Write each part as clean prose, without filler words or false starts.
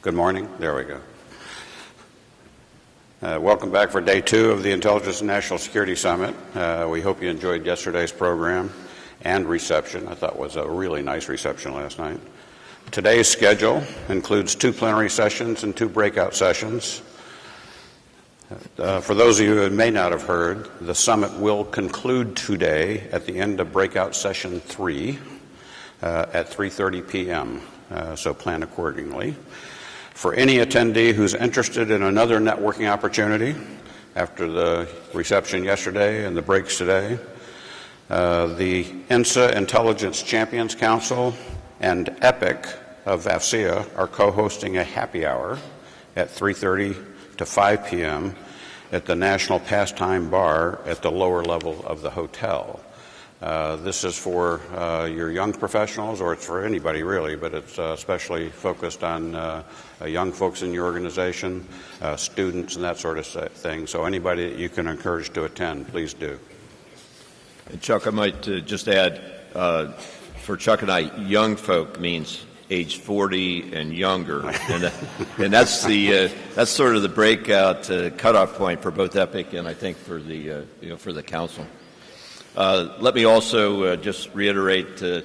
Good morning. There we go. Welcome back for day 2 of the Intelligence and National Security Summit. We hope you enjoyed yesterday's program and reception. I thought it was a really nice reception last night. Today's schedule includes 2 plenary sessions and 2 breakout sessions. For those of you who may not have heard, the summit will conclude today at the end of breakout session 3 at 3:30 p.m., so plan accordingly. For any attendee who's interested in another networking opportunity after the reception yesterday and the breaks today, the INSA Intelligence Champions Council and EPIC of AFCEA are co-hosting a happy hour at 3:30 to 5 p.m. at the National Pastime Bar at the lower level of the hotel. This is for your young professionals, or it's for anybody really, but it's especially focused on young folks in your organization, students and that sort of thing. So anybody that you can encourage to attend, please do. And Chuck, I might just add, for Chuck and I, young folk means age 40 and younger, and that's sort of the breakout cutoff point for both EPIC and I think for the for the council. Let me also just reiterate the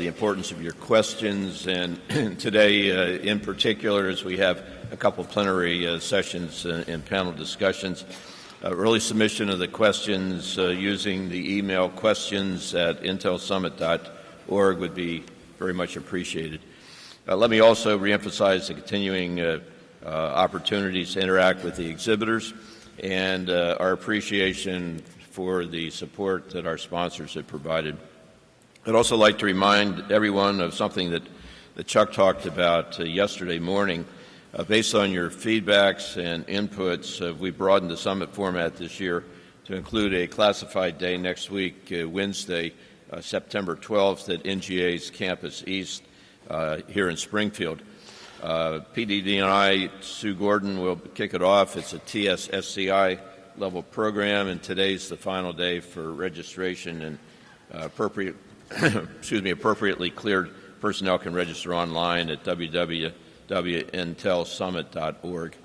importance of your questions, and today in particular, as we have a couple of plenary sessions and panel discussions, early submission of the questions using the email questions@intelsummit.org would be very much appreciated. Let me also reemphasize the continuing opportunities to interact with the exhibitors and our appreciation for the support that our sponsors have provided. I'd also like to remind everyone of something that Chuck talked about yesterday morning. Based on your feedbacks and inputs, we broadened the summit format this year to include a classified day next week, Wednesday, September 12th at NGA's Campus East here in Springfield. PDD&I, Sue Gordon, will kick it off. It's a TSSCI level program, and today's the final day for registration, and appropriately cleared personnel can register online at www.intelsummit.org.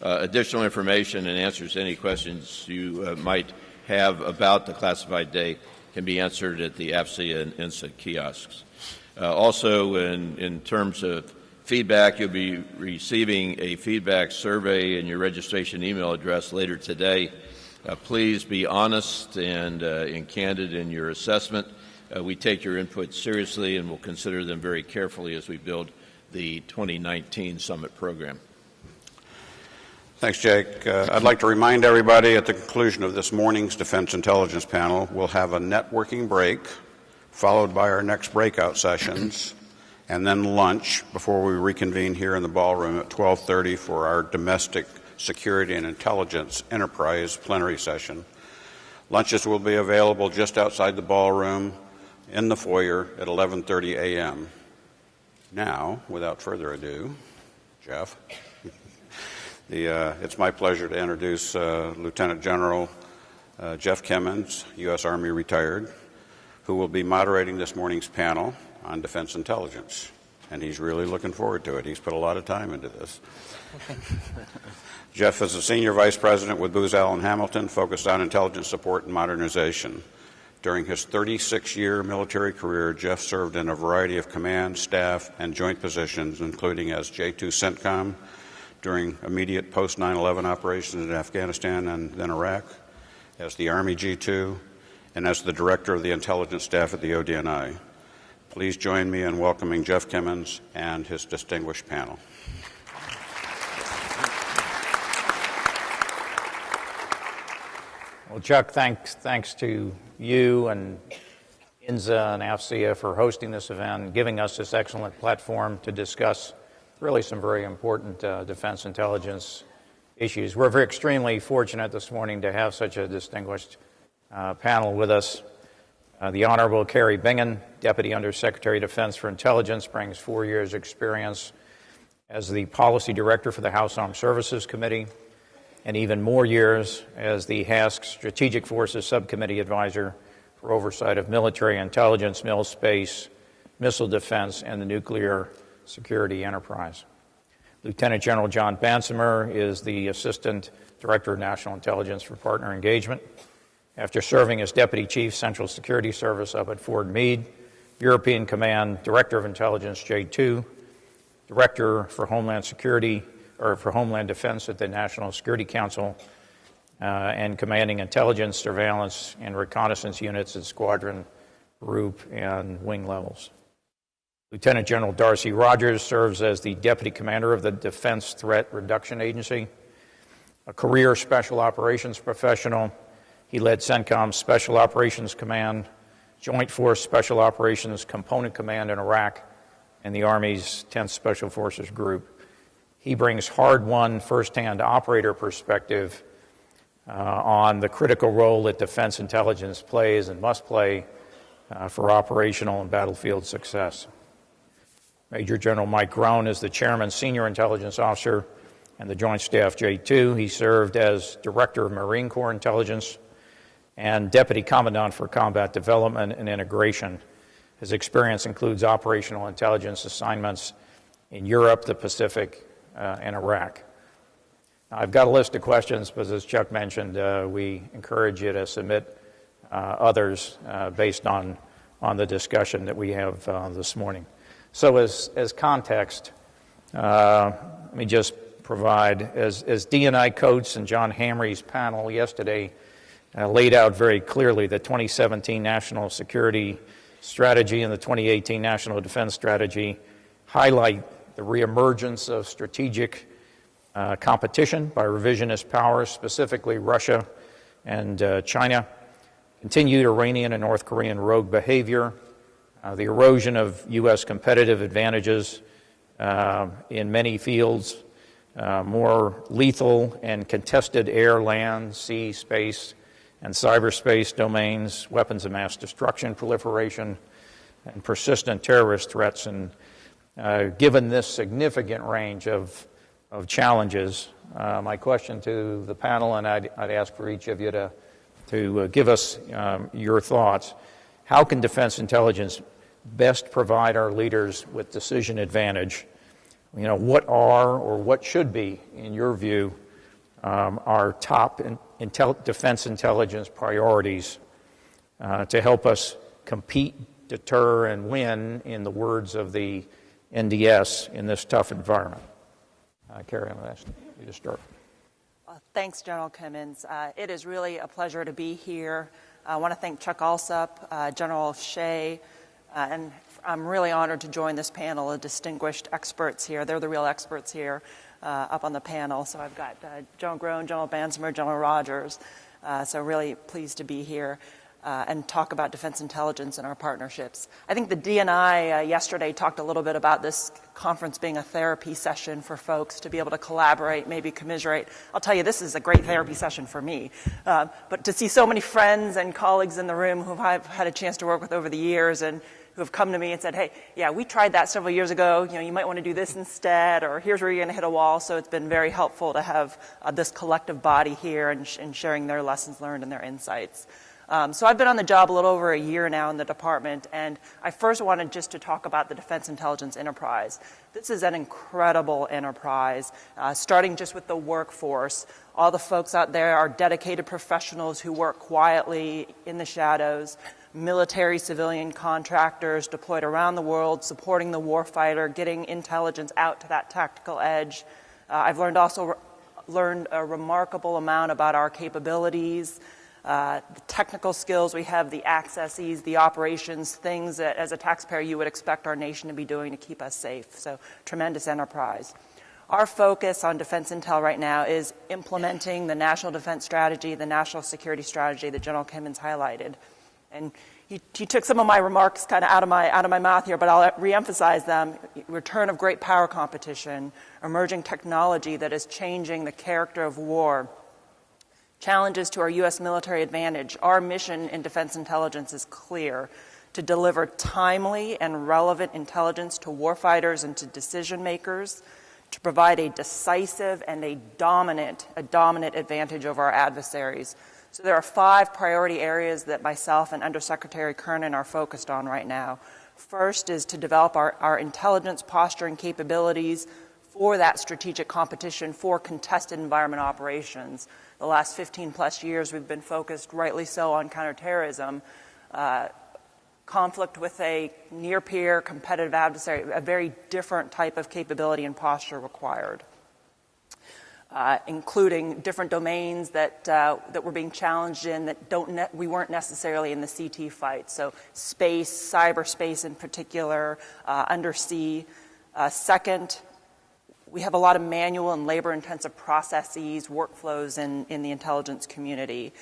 Additional information and answers to any questions you might have about the classified day can be answered at the AFCEA and INSA kiosks. Also, in terms of feedback, you'll be receiving a feedback survey in your registration email address later today. Please be honest and candid in your assessment. We take your input seriously and will consider them very carefully as we build the 2019 Summit program. Thanks, Jake. I'd like to remind everybody at the conclusion of this morning's Defense Intelligence panel, we'll have a networking break followed by our next breakout sessions, and then lunch before we reconvene here in the ballroom at 12:30 for our domestic security and intelligence enterprise plenary session. Lunches will be available just outside the ballroom in the foyer at 11:30 a.m. Now, without further ado, Jeff, it's my pleasure to introduce Lieutenant General Jeff Kimmons, U.S. Army retired, who will be moderating this morning's panel on defense intelligence, and he's really looking forward to it. He's put a lot of time into this. Jeff is a senior vice president with Booz Allen Hamilton, focused on intelligence support and modernization. During his 36-year military career, Jeff served in a variety of command, staff, and joint positions, including as J2 CENTCOM during immediate post-9/11 operations in Afghanistan and then Iraq, as the Army G2, and as the director of the intelligence staff at the ODNI. Please join me in welcoming Jeff Kimmons and his distinguished panel. Well, Chuck, thanks to you and INSA and AFCEA for hosting this event and giving us this excellent platform to discuss really some very important defense intelligence issues. We're very extremely fortunate this morning to have such a distinguished panel with us. The Honorable Kari Bingen, Deputy Undersecretary of Defense for Intelligence, brings 4 years' experience as the Policy Director for the House Armed Services Committee, and even more years as the HASC Strategic Forces Subcommittee Advisor for oversight of military intelligence, space, missile defense, and the nuclear security enterprise. Lieutenant General John Bansemer is the Assistant Director of National Intelligence for Partner Engagement. After serving as Deputy Chief Central Security Service up at Fort Meade, European Command Director of Intelligence J2, Director for Homeland Security, or for Homeland Defense at the National Security Council, and commanding intelligence, surveillance, and reconnaissance units at squadron, group, and wing levels. Lieutenant General Darsie Rogers serves as the Deputy Commander of the Defense Threat Reduction Agency. A career Special Operations professional, he led CENTCOM's Special Operations Command, Joint Force Special Operations Component Command in Iraq, and the Army's 10th Special Forces Group. He brings hard-won, first-hand operator perspective on the critical role that defense intelligence plays and must play for operational and battlefield success. Major General Mike Groen is the Chairman, Senior Intelligence Officer, and the Joint Staff J2. He served as Director of Marine Corps Intelligence and Deputy Commandant for Combat Development and Integration. His experience includes operational intelligence assignments in Europe, the Pacific, and Iraq. Now, I've got a list of questions, but as Chuck mentioned, we encourage you to submit others based on the discussion that we have this morning. So as context, let me just provide, as DNI Coates and John Hamre's panel yesterday laid out very clearly, the 2017 National Security Strategy and the 2018 National Defense Strategy highlight the reemergence of strategic competition by revisionist powers, specifically Russia and China, continued Iranian and North Korean rogue behavior, the erosion of U.S. competitive advantages in many fields, more lethal and contested air, land, sea, space, and cyberspace domains, weapons of mass destruction proliferation, and persistent terrorist threats. And given this significant range of challenges, my question to the panel, and I'd ask for each of you to give us your thoughts. How can defense intelligence best provide our leaders with decision advantage? You know, what are or what should be, in your view, our top defense intelligence priorities to help us compete, deter, and win, in the words of the NDS, in this tough environment? Kari, I'm going to ask you to start. Thanks, General Kimmons. It is really a pleasure to be here. I want to thank Chuck Alsup, General Shea, and I'm really honored to join this panel of distinguished experts here. They're the real experts here up on the panel. So I've got General Groen, General Bansemer, General Rogers. So really pleased to be here and talk about defense intelligence and our partnerships. I think the DNI yesterday talked a little bit about this conference being a therapy session for folks to be able to collaborate, maybe commiserate. I'll tell you, this is a great therapy session for me. But to see so many friends and colleagues in the room who I've had a chance to work with over the years and who have come to me and said, hey, yeah, we tried that several years ago. You know, you might want to do this instead, or here's where you're going to hit a wall. So it's been very helpful to have this collective body here and sharing their lessons learned and their insights. So I've been on the job a little over a year now in the department, and I first wanted just to talk about the Defense Intelligence Enterprise. This is an incredible enterprise, starting just with the workforce. All the folks out there are dedicated professionals who work quietly in the shadows, military, civilian contractors deployed around the world, supporting the warfighter, getting intelligence out to that tactical edge. I've learned a remarkable amount about our capabilities, the technical skills we have, the accesses, the operations, things that as a taxpayer you would expect our nation to be doing to keep us safe. So tremendous enterprise. Our focus on defense intel right now is implementing the National Defense Strategy, the National Security Strategy that General Kimmons highlighted. And he took some of my remarks kind of out of my mouth here, but I'll reemphasize them. Return of great power competition, emerging technology that is changing the character of war, challenges to our U.S. military advantage. Our mission in defense intelligence is clear: to deliver timely and relevant intelligence to warfighters and to decision makers, to provide a decisive and a dominant advantage over our adversaries. So there are 5 priority areas that myself and Undersecretary Kernan are focused on right now. First is to develop our intelligence posturing capabilities for that strategic competition for contested environment operations. The last 15 plus years we've been focused, rightly so, on counterterrorism. Conflict with a near-peer competitive adversary, a very different type of capability and posture required, including different domains that we're being challenged in that we weren't necessarily in the CT fight. So space, cyberspace in particular, undersea. Second, we have a lot of manual and labor-intensive processes, workflows in the intelligence community.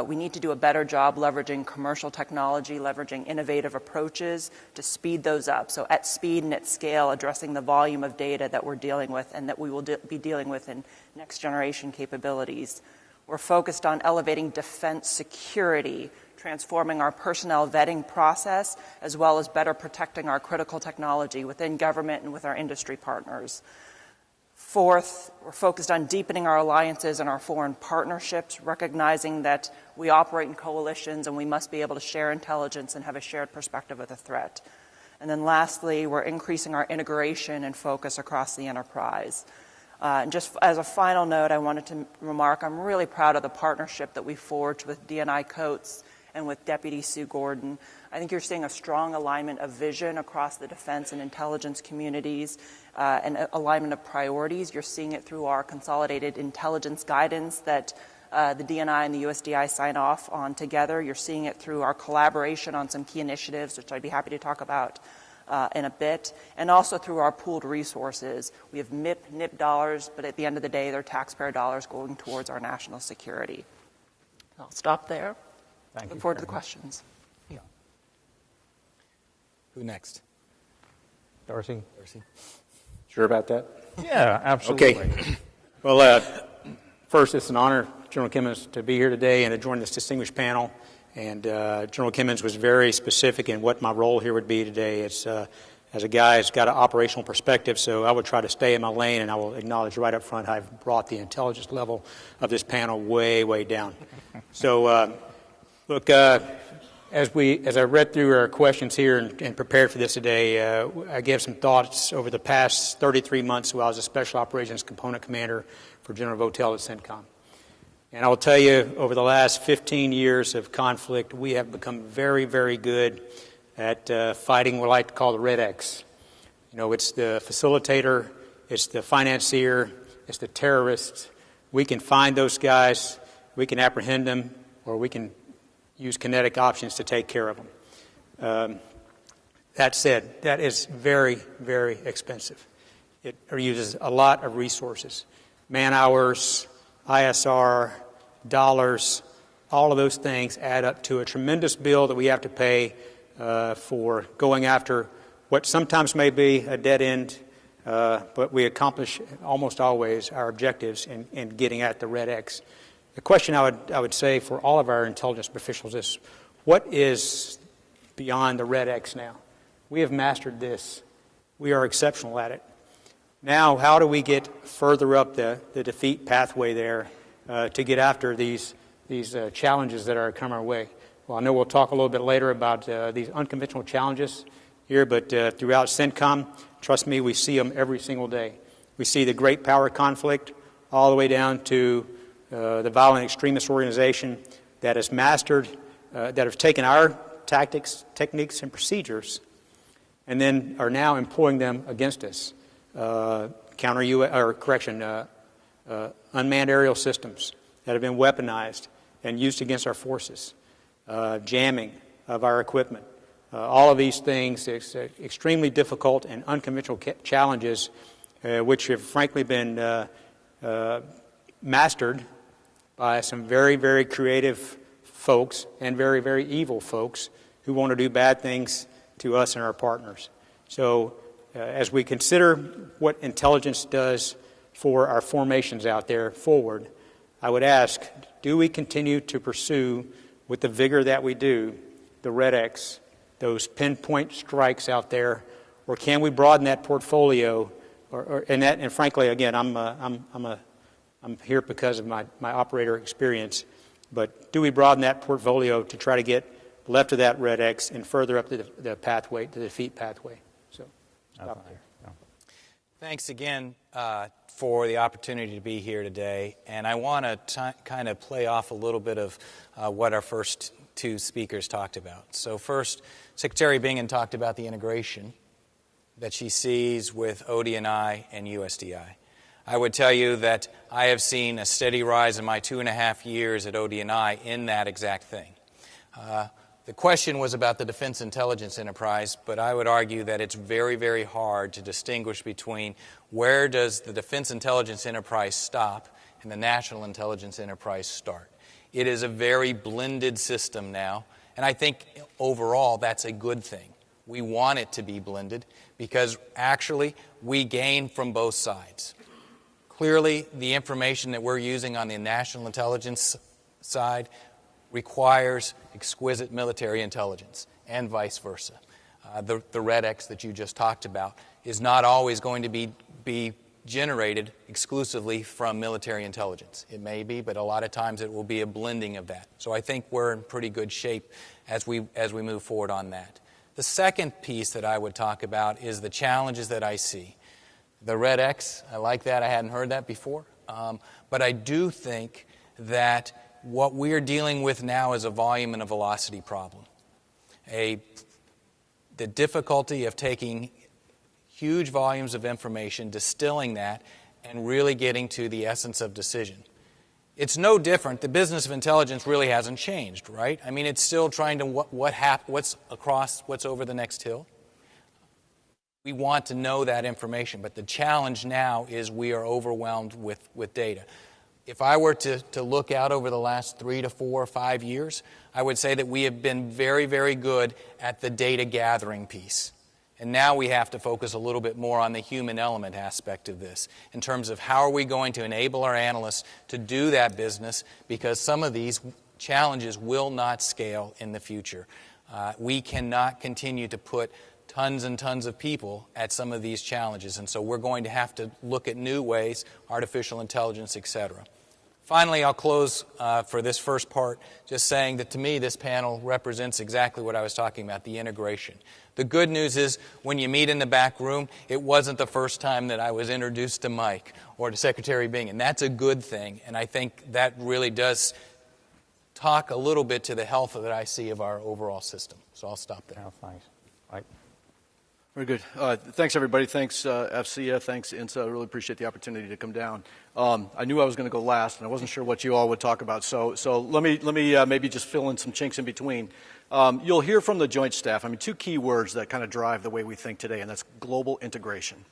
We need to do a better job leveraging commercial technology, leveraging innovative approaches to speed those up. So at speed and at scale, addressing the volume of data that we're dealing with and that we will be dealing with in next generation capabilities. We're focused on elevating defense security, transforming our personnel vetting process, as well as better protecting our critical technology within government and with our industry partners. Fourth, we're focused on deepening our alliances and our foreign partnerships, recognizing that we operate in coalitions and we must be able to share intelligence and have a shared perspective of the threat. And then lastly, we're increasing our integration and focus across the enterprise. And just as a final note, I wanted to remark I'm really proud of the partnership that we forged with DNI Coates and with Deputy Sue Gordon. I think you're seeing a strong alignment of vision across the defense and intelligence communities and alignment of priorities. You're seeing it through our consolidated intelligence guidance that the DNI and the USDI sign off on together. You're seeing it through our collaboration on some key initiatives, which I'd be happy to talk about in a bit, and also through our pooled resources. We have MIP dollars, but at the end of the day, they're taxpayer dollars going towards our national security. I'll stop there. Look forward to the questions. Yeah. Who next? Darsie? Sure about that? Yeah, absolutely. Okay. Well, first, it's an honor, General Kimmons, to be here today and to join this distinguished panel. And General Kimmons was very specific in what my role here would be today. It's as a guy who's got an operational perspective, so I would try to stay in my lane, and I will acknowledge right up front I've brought the intelligence level of this panel way, way down. So, look, as I read through our questions here and prepared for this today, I gave some thoughts over the past 33 months while I was a Special Operations Component Commander for General Votel at CENTCOM. And I will tell you, over the last 15 years of conflict, we have become very, very good at fighting what I like to call the Red X. You know, it's the facilitator, it's the financier, it's the terrorist. We can find those guys, we can apprehend them, or we can use kinetic options to take care of them. That said, that is very, very expensive. It uses a lot of resources. Man-hours, ISR, dollars, all of those things add up to a tremendous bill that we have to pay for going after what sometimes may be a dead end, but we accomplish almost always our objectives in getting at the Red X. The question I would say for all of our intelligence officials is, what is beyond the Red X now? We have mastered this. We are exceptional at it. Now, how do we get further up the defeat pathway there to get after these challenges that are coming our way? Well, I know we'll talk a little bit later about these unconventional challenges here, but throughout CENTCOM, trust me, we see them every single day. We see the great power conflict all the way down to the violent extremist organization that has mastered, that have taken our tactics, techniques, and procedures, and then are now employing them against us. Unmanned aerial systems that have been weaponized and used against our forces, jamming of our equipment. All of these things, extremely difficult and unconventional challenges, which have frankly been mastered by some very, very creative folks and very, very evil folks who want to do bad things to us and our partners. So as we consider what intelligence does for our formations out there forward, I would ask, do we continue to pursue, with the vigor that we do, the Red X, those pinpoint strikes out there, or can we broaden that portfolio? And frankly, again, I'm here because of my operator experience, but do we broaden that portfolio to try to get left of that Red X and further up the pathway, the defeat pathway? So, stop there. Thanks again for the opportunity to be here today. And I want to kind of play off a little bit of what our first two speakers talked about. So first, Secretary Bingen talked about the integration that she sees with ODNI and USDI. I would tell you that I have seen a steady rise in my 2.5 years at ODNI in that exact thing. The question was about the Defense Intelligence Enterprise, but I would argue that it's very, very hard to distinguish between where does the Defense Intelligence Enterprise stop and the National Intelligence Enterprise start. It is a very blended system now, and I think overall that's a good thing. We want it to be blended because actually we gain from both sides. Clearly, the information that we're using on the national intelligence side requires exquisite military intelligence, and vice versa. The Red X that you just talked about is not always going to be generated exclusively from military intelligence. It may be, but a lot of times it will be a blending of that. So I think we're in pretty good shape as we move forward on that. The second piece that I would talk about is the challenges that I see. The Red X, I like that. I hadn't heard that before. But I do think that what we're dealing with now is a volume and a velocity problem. The difficulty of taking huge volumes of information, distilling that, and really getting to the essence of decision. It's no different. The business of intelligence really hasn't changed, right? I mean, it's still trying to what's over the next hill. We want to know that information, but the challenge now is we are overwhelmed with data. If I were to look out over the last 3 to 4 or 5 years, I would say that we have been very, very good at the data gathering piece. And now we have to focus a little bit more on the human element aspect of this in terms of how are we going to enable our analysts to do that business, because some of these challenges will not scale in the future. We cannot continue to put tons and tons of people at some of these challenges, and so we're going to have to look at new ways, artificial intelligence, etc. Finally, I'll close for this first part just saying that to me this panel represents exactly what I was talking about, the integration. The good news is when you meet in the back room, it wasn't the first time that I was introduced to Mike or to Secretary Bingen. That's a good thing, and I think that really does talk a little bit to the health that I see of our overall system. So I'll stop there. Oh, thanks. Mike. Very good. Thanks, everybody. Thanks, FCF. Thanks, INSA. I really appreciate the opportunity to come down. I knew I was going to go last, and I wasn't sure what you all would talk about. So let me maybe just fill in some chinks in between. You'll hear from the Joint Staff. I mean, 2 key words that kind of drive the way we think today, and that's global integration.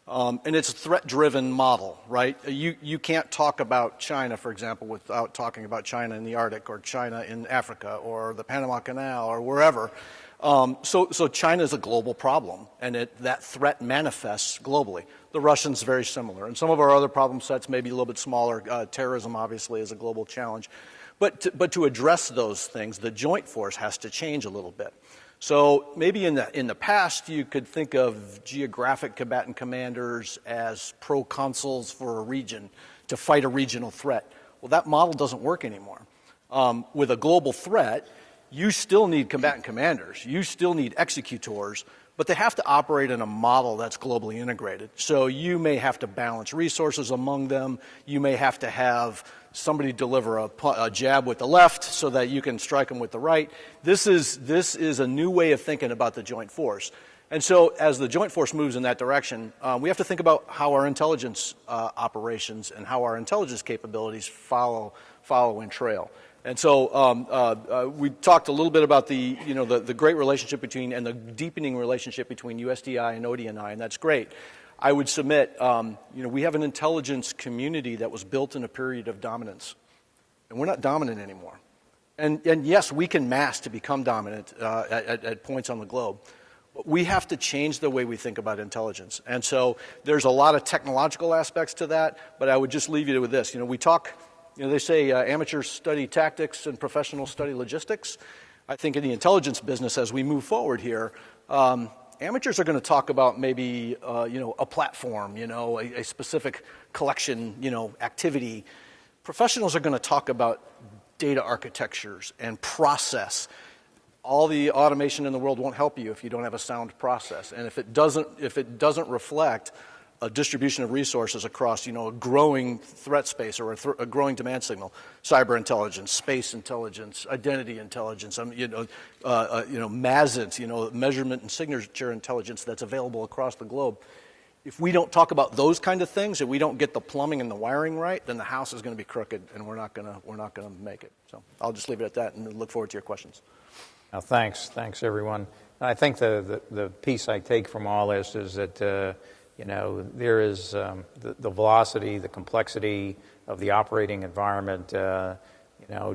And it's a threat-driven model, right? You can't talk about China, for example, without talking about China in the Arctic or China in Africa or the Panama Canal or wherever. So China is a global problem, and that threat manifests globally. The Russians very similar, and some of our other problem sets may be a little bit smaller. Terrorism, obviously, is a global challenge. But to address those things, the joint force has to change a little bit. So maybe in the past, you could think of geographic combatant commanders as proconsuls for a region to fight a regional threat. Well, that model doesn't work anymore. With a global threat, you still need combatant commanders. You still need executors, but they have to operate in a model that's globally integrated. So you may have to balance resources among them. You may have to have somebody deliver a jab with the left so that you can strike them with the right. This is a new way of thinking about the joint force. And so as the joint force moves in that direction, we have to think about how our intelligence operations and how our intelligence capabilities follow and trail. And so we talked a little bit about the great relationship between and the deepening relationship between USDI and ODNI, and that's great. I would submit, we have an intelligence community that was built in a period of dominance, and we're not dominant anymore. And yes, we can mass to become dominant at points on the globe. But we have to change the way we think about intelligence. And so there's a lot of technological aspects to that, but I would just leave you with this. We talk. They say amateurs study tactics and professionals study logistics. I think in the intelligence business, as we move forward here, amateurs are going to talk about maybe, a platform, a specific collection, activity. Professionals are going to talk about data architectures and process. All the automation in the world won't help you if you don't have a sound process, and if it doesn't reflect a distribution of resources across, a growing threat space or a growing demand signal. Cyber intelligence, space intelligence, identity intelligence, MASINT, measurement and signature intelligence that's available across the globe. If we don't talk about those kind of things, if we don't get the plumbing and the wiring right, then the house is going to be crooked, and we're not going to make it. So I'll just leave it at that, and look forward to your questions. Thanks, everyone. I think the piece I take from all this is that there is the velocity, the complexity of the operating environment.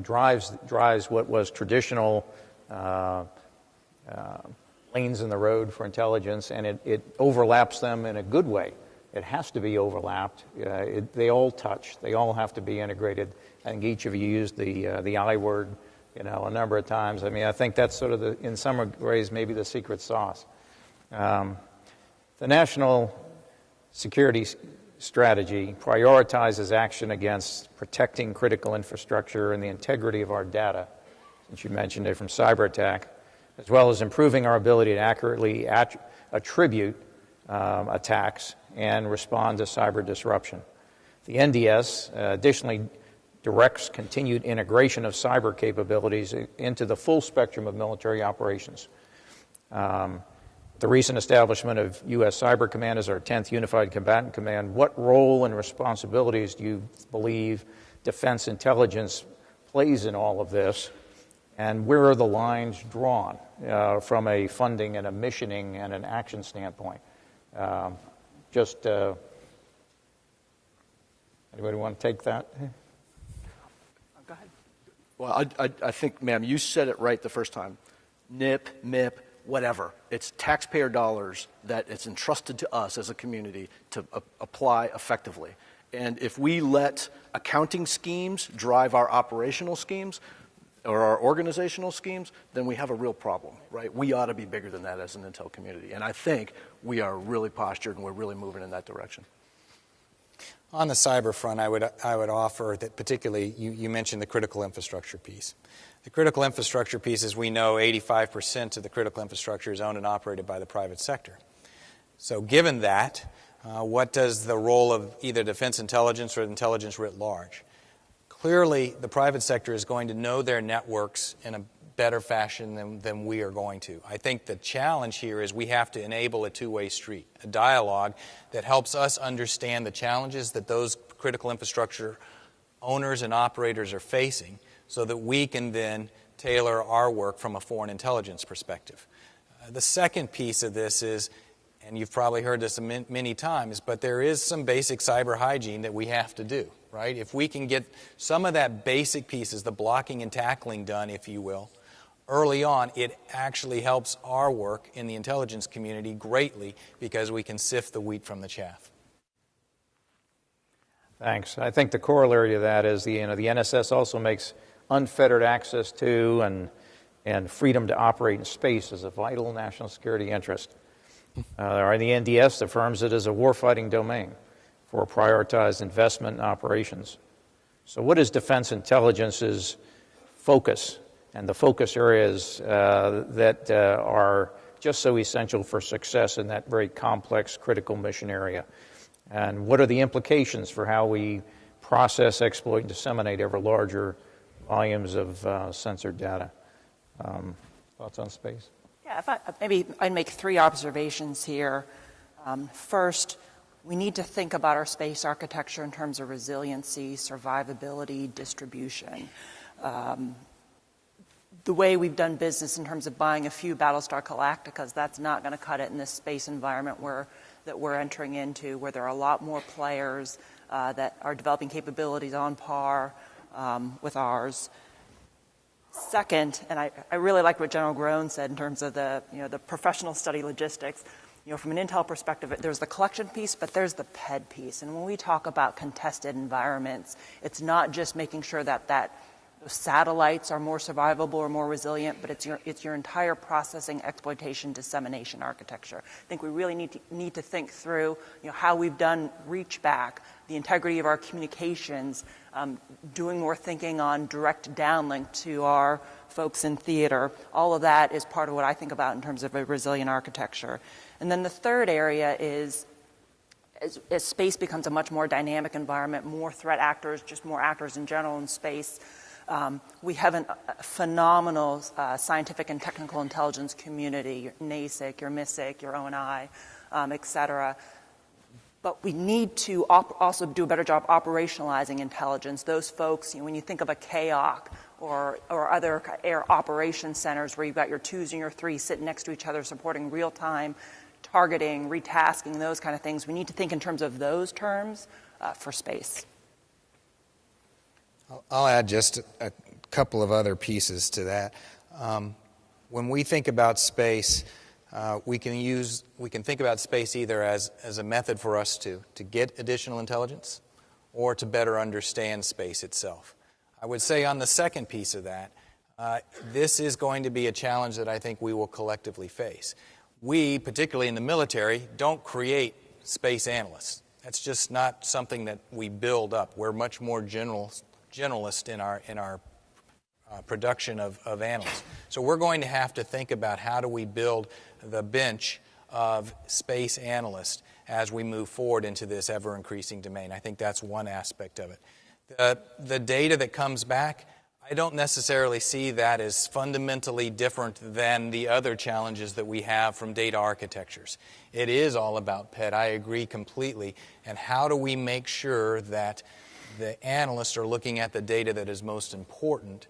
Drives what was traditional lanes in the road for intelligence, and it overlaps them in a good way. It has to be overlapped. They all touch. They all have to be integrated. I think each of you used the I word, a number of times. I mean, I think that's sort of in some ways, maybe the secret sauce. The national security strategy prioritizes action against protecting critical infrastructure and the integrity of our data, since you mentioned it, from cyber attack, as well as improving our ability to accurately attribute attacks and respond to cyber disruption. The NDS additionally directs continued integration of cyber capabilities into the full spectrum of military operations. The recent establishment of U.S. Cyber Command as our 10th Unified Combatant Command, what role and responsibilities do you believe defense intelligence plays in all of this? And where are the lines drawn from a funding and a missioning and an action standpoint? Anybody want to take that? Go ahead. Well, I think, ma'am, you said it right the first time. NIP, MIP, whatever. It's taxpayer dollars that it's entrusted to us as a community to apply effectively. And if we let accounting schemes drive our operational schemes, or our organizational schemes, then we have a real problem, right? We ought to be bigger than that as an intel community. And I think we are really postured and we're really moving in that direction. On the cyber front, I would offer that particularly you mentioned the critical infrastructure piece. The critical infrastructure piece, as we know, 85% of the critical infrastructure is owned and operated by the private sector. So given that, what does the role of either defense intelligence or intelligence writ large? Clearly, the private sector is going to know their networks in a better fashion than we are going to. I think the challenge here is we have to enable a two-way street, a dialogue that helps us understand the challenges that those critical infrastructure owners and operators are facing so that we can then tailor our work from a foreign intelligence perspective. The second piece of this is, and you've probably heard this many times, but there is some basic cyber hygiene that we have to do, right? If we can get some of that basic pieces, the blocking and tackling done, if you will, early on, it actually helps our work in the intelligence community greatly because we can sift the wheat from the chaff. Thanks. I think the corollary to that is the NSS also makes unfettered access to and freedom to operate in space as a vital national security interest. Or the NDS affirms it as a warfighting domain for prioritized investment and operations. So what is defense intelligence's focus and the focus areas that are just so essential for success in that very complex, critical mission area? And what are the implications for how we process, exploit, and disseminate ever larger volumes of censored data? Thoughts on space? Yeah, maybe I'd make three observations here. First, we need to think about our space architecture in terms of resiliency, survivability, distribution. The way we've done business in terms of buying a few Battlestar Galacticas, that's not going to cut it in this space environment that we're entering into, where there are a lot more players that are developing capabilities on par with ours. Second, and I really like what General Groen said in terms of the professional study logistics. From an intel perspective, there's the collection piece, but there's the PED piece. And when we talk about contested environments, it's not just making sure that those satellites are more survivable or more resilient, but it's your entire processing, exploitation, dissemination architecture. I think we really need to think through how we've done reach back, the integrity of our communications, doing more thinking on direct downlink to our folks in theater. All of that is part of what I think about in terms of a resilient architecture. And then the third area is as space becomes a much more dynamic environment, more threat actors, just more actors in general in space, we have a phenomenal scientific and technical intelligence community, your NASIC, your MISIC, your ONI, et cetera. But we need to also do a better job operationalizing intelligence. Those folks, when you think of a KOC or other air operations centers where you've got your 2s and your 3s sitting next to each other supporting real-time targeting, retasking, those kind of things, we need to think in terms of those terms for space. I'll add just a couple of other pieces to that. When we think about space, we can think about space either as a method for us to get additional intelligence or to better understand space itself. I would say on the second piece of that, this is going to be a challenge that I think we will collectively face. We, particularly in the military, don't create space analysts. That's just not something that we build up. We're much more generalist in our production of analysts. So we're going to have to think about how do we build the bench of space analysts as we move forward into this ever-increasing domain. I think that's one aspect of it. The data that comes back, I don't necessarily see that as fundamentally different than the other challenges that we have from data architectures. It is all about PET. I agree completely. And how do we make sure that the analysts are looking at the data that is most important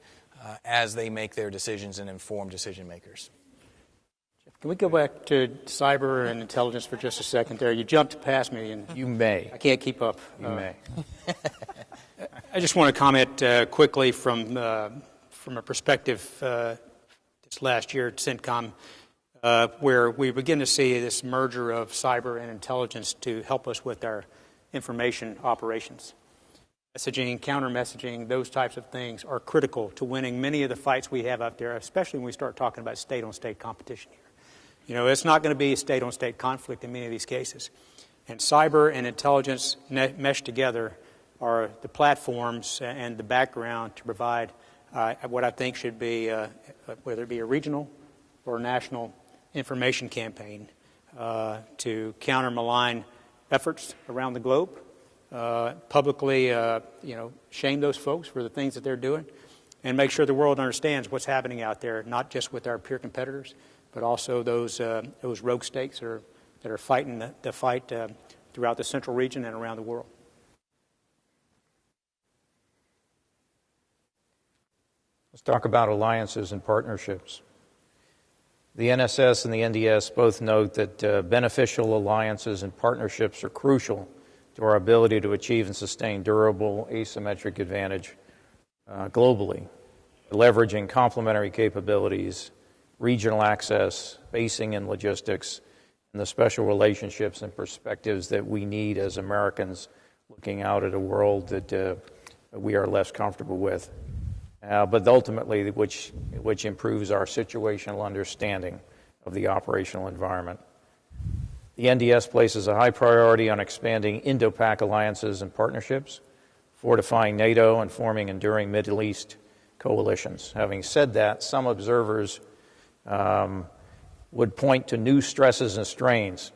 as they make their decisions and inform decision makers? Can we go back to cyber and intelligence for just a second there? You jumped past me, and You may. I can't keep up. You may. I just want to comment quickly from a perspective this last year at CENTCOM, where we begin to see this merger of cyber and intelligence to help us with our information operations. Messaging, counter-messaging, those types of things are critical to winning many of the fights we have out there, especially when we start talking about state-on-state competition here. You know, it's not going to be a state-on-state conflict in many of these cases. And cyber and intelligence meshed together are the platforms and the background to provide what I think should be, whether it be a regional or a national information campaign to counter malign efforts around the globe, publicly, shame those folks for the things that they're doing, and make sure the world understands what's happening out there, not just with our peer competitors, but also those rogue states that are fighting the fight throughout the central region and around the world. Let's talk about alliances and partnerships. The NSS and the NDS both note that beneficial alliances and partnerships are crucial to our ability to achieve and sustain durable asymmetric advantage globally, leveraging complementary capabilities, regional access, basing and logistics, and the special relationships and perspectives that we need as Americans looking out at a world that we are less comfortable with. But ultimately, which improves our situational understanding of the operational environment. The NDS places a high priority on expanding Indo-Pac alliances and partnerships, fortifying NATO, and forming enduring Middle East coalitions. Having said that, some observers would point to new stresses and strains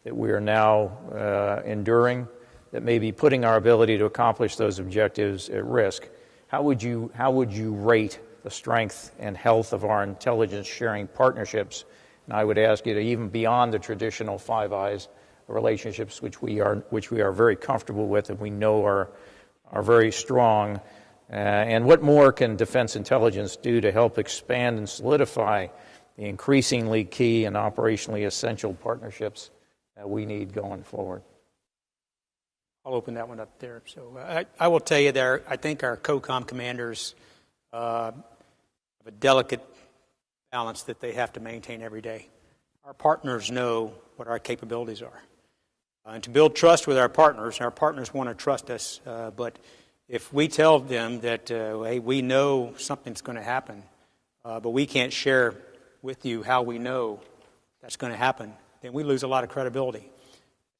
that we are now enduring that may be putting our ability to accomplish those objectives at risk. How would you rate the strength and health of our intelligence sharing partnerships? And I would ask you to even beyond the traditional Five Eyes relationships, which we are very comfortable with and we know are very strong. And what more can defense intelligence do to help expand and solidify the increasingly key and operationally essential partnerships that we need going forward? I'll open that one up there. So I will tell you there, I think our COCOM commanders have a delicate balance that they have to maintain every day. Our partners know what our capabilities are. And to build trust with our partners want to trust us, but if we tell them that, hey, we know something's going to happen, but we can't share with you how we know that's going to happen, then we lose a lot of credibility.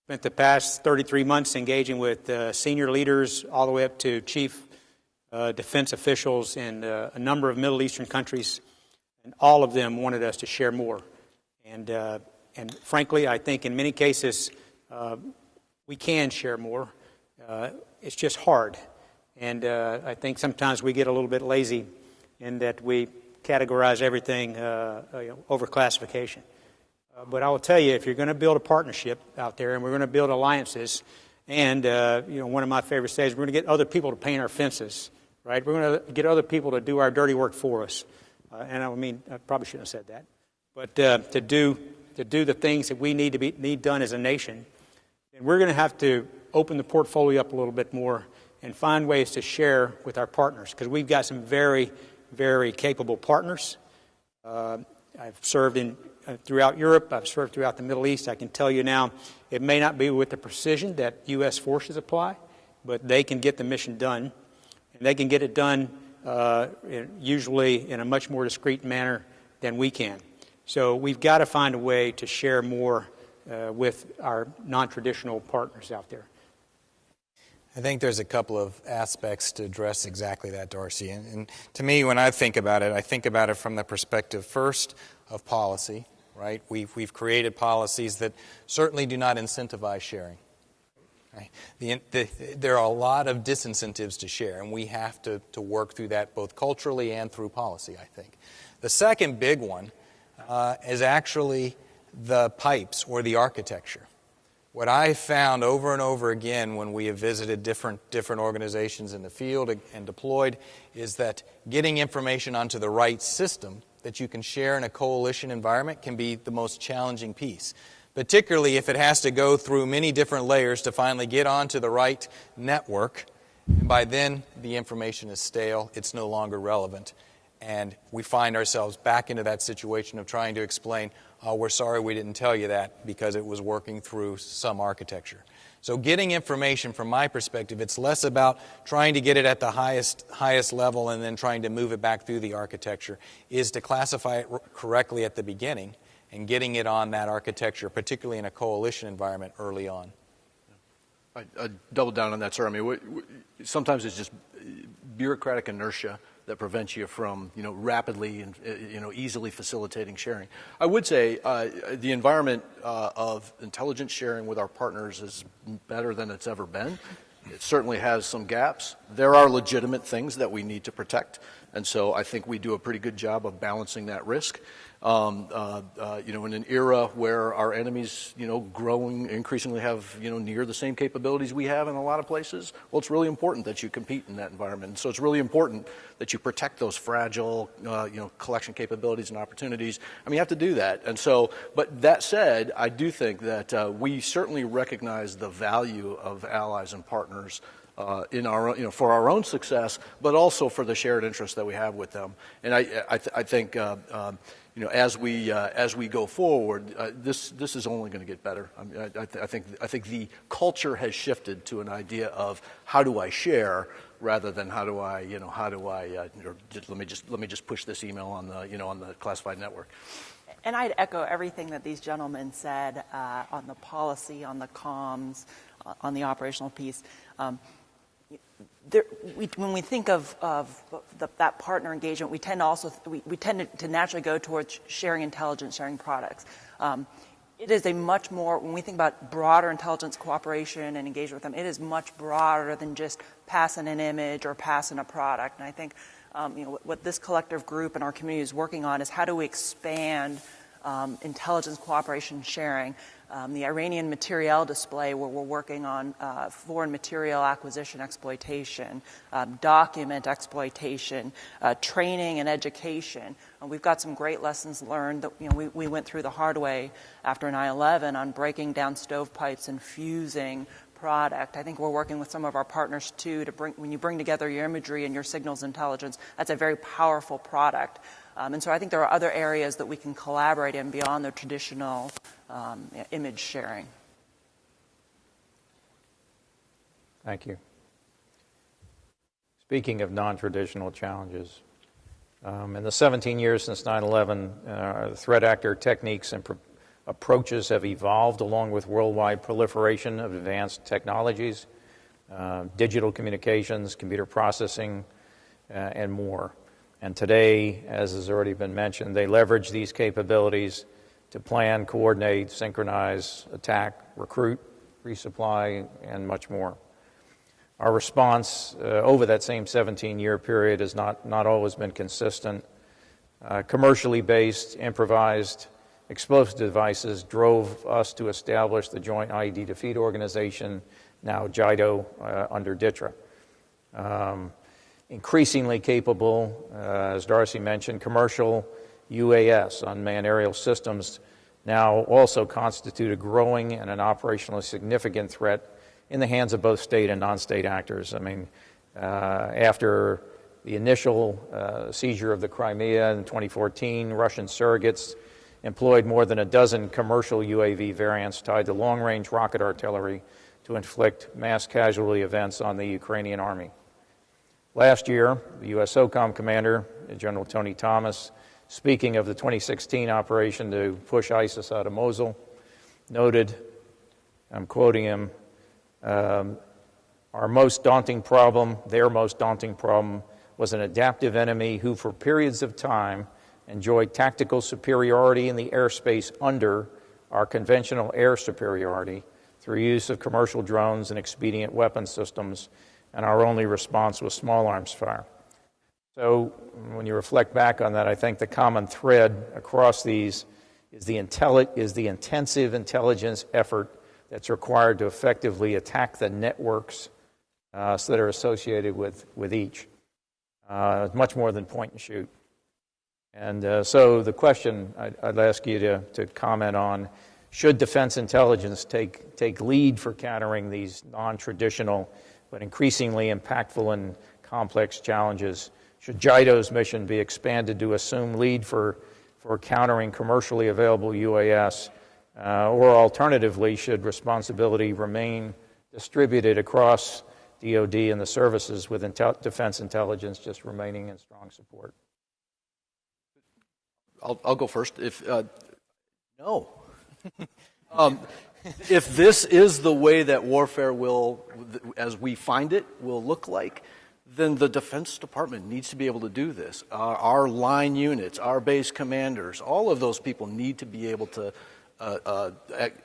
Spent the past 33 months engaging with senior leaders all the way up to chief defense officials in a number of Middle Eastern countries, and all of them wanted us to share more. And frankly, I think in many cases, we can share more. It's just hard. And I think sometimes we get a little bit lazy in that we categorize everything over classification. But I will tell you, if you're going to build a partnership out there, and we're going to build alliances, and one of my favorite sayings, we're going to get other people to paint our fences, right? We're going to get other people to do our dirty work for us. And I probably shouldn't have said that, but to do the things that we need done as a nation, and we're going to have to open the portfolio up a little bit more and find ways to share with our partners, because we've got some very, very capable partners. I've served throughout Europe. I've served throughout the Middle East. I can tell you now, it may not be with the precision that U.S. forces apply, but they can get the mission done, and they can get it done usually in a much more discreet manner than we can. So we've got to find a way to share more with our non-traditional partners out there. I think there's a couple of aspects to address exactly that, Darsie. And to me, when I think about it from the perspective first of policy, right? We've created policies that certainly do not incentivize sharing. Right? There are a lot of disincentives to share, and we have to work through that both culturally and through policy, I think. The second big one is actually the pipes or the architecture. What I found over and over again when we have visited different organizations in the field and deployed is that getting information onto the right system that you can share in a coalition environment can be the most challenging piece, particularly if it has to go through many different layers to finally get onto the right network. And by then, the information is stale, it's no longer relevant, and we find ourselves back into that situation of trying to explain, oh, we're sorry we didn't tell you that because it was working through some architecture. So getting information from my perspective, it's less about trying to get it at the highest level and then trying to move it back through the architecture, is to classify it correctly at the beginning and getting it on that architecture, particularly in a coalition environment early on. I double down on that, sir. I mean, sometimes it's just bureaucratic inertia that prevents you from, rapidly and, easily facilitating sharing. I would say the environment of intelligence sharing with our partners is better than it's ever been. It certainly has some gaps. There are legitimate things that we need to protect, and so I think we do a pretty good job of balancing that risk. In an era where our enemies, growing increasingly have, near the same capabilities we have in a lot of places, well, it's really important that you compete in that environment. And so it's really important that you protect those fragile, collection capabilities and opportunities. I mean, you have to do that. And so, but that said, I do think that we certainly recognize the value of allies and partners in our, for our own success, but also for the shared interests that we have with them. And I think. As we go forward, this is only going to get better. I mean, I think the culture has shifted to an idea of how do I share rather than how do I let me just push this email on the classified network. And I'd echo everything that these gentlemen said on the policy, on the comms, on the operational piece. When we think of that partner engagement, we tend to naturally go towards sharing intelligence, sharing products. It is a much more, when we think about broader intelligence cooperation and engagement with them, it is much broader than just passing an image or passing a product. And I think what this collective group and our community is working on is how do we expand intelligence cooperation sharing. The Iranian materiel display, where we're working on foreign material acquisition exploitation, document exploitation, training and education. We've got some great lessons learned that we went through the hard way after 9/11 on breaking down stovepipes and fusing product. I think we're working with some of our partners too to when you bring together your imagery and your signals intelligence, that's a very powerful product. And so I think there are other areas that we can collaborate in beyond the traditional image sharing. Thank you. Speaking of non-traditional challenges, in the 17 years since 9/11, the threat actor techniques and approaches have evolved along with worldwide proliferation of advanced technologies, digital communications, computer processing, and more. And today, as has already been mentioned, they leverage these capabilities to plan, coordinate, synchronize, attack, recruit, resupply, and much more. Our response over that same 17-year period has not always been consistent. Commercially based, improvised explosive devices drove us to establish the Joint IED Defeat Organization, now JIDO, under DTRA. Increasingly capable, as Darsie mentioned, commercial UAS, unmanned aerial systems, now also constitute a growing and an operationally significant threat in the hands of both state and non-state actors. I mean, after the initial seizure of the Crimea in 2014, Russian surrogates employed more than a dozen commercial UAV variants tied to long-range rocket artillery to inflict mass casualty events on the Ukrainian army. Last year, the U.S. SOCOM commander, General Tony Thomas, speaking of the 2016 operation to push ISIS out of Mosul, noted, I'm quoting him, our most daunting problem, their most daunting problem, was an adaptive enemy who for periods of time enjoyed tactical superiority in the airspace under our conventional air superiority through use of commercial drones and expedient weapon systems, and our only response was small arms fire. So when you reflect back on that, I think the common thread across these is the intensive intelligence effort that's required to effectively attack the networks that are associated with each. Much more than point and shoot. And so the question I'd ask you to comment on, should defense intelligence take lead for countering these non-traditional but increasingly impactful and complex challenges? Should JIDO's mission be expanded to assume lead for countering commercially available UAS? Or alternatively, should responsibility remain distributed across DoD and the services with defense intelligence just remaining in strong support? I'll go first. No. If this is the way that warfare will, as we find it, will look like, then the Defense Department needs to be able to do this. Our line units, our base commanders, all of those people need to be able to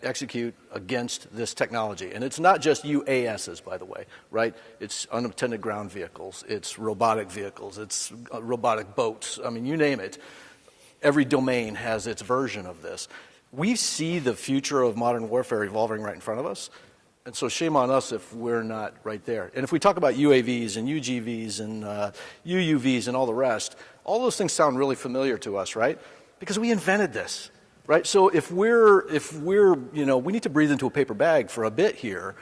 execute against this technology. And it's not just UASs, by the way, right? It's unattended ground vehicles, it's robotic vehicles, it's robotic boats. I mean, you name it. Every domain has its version of this. We see the future of modern warfare evolving right in front of us. And so shame on us if we're not right there. And if we talk about UAVs and UGVs and UUVs and all the rest, all those things sound really familiar to us, right? Because we invented this, right? So if we're we need to breathe into a paper bag for a bit here.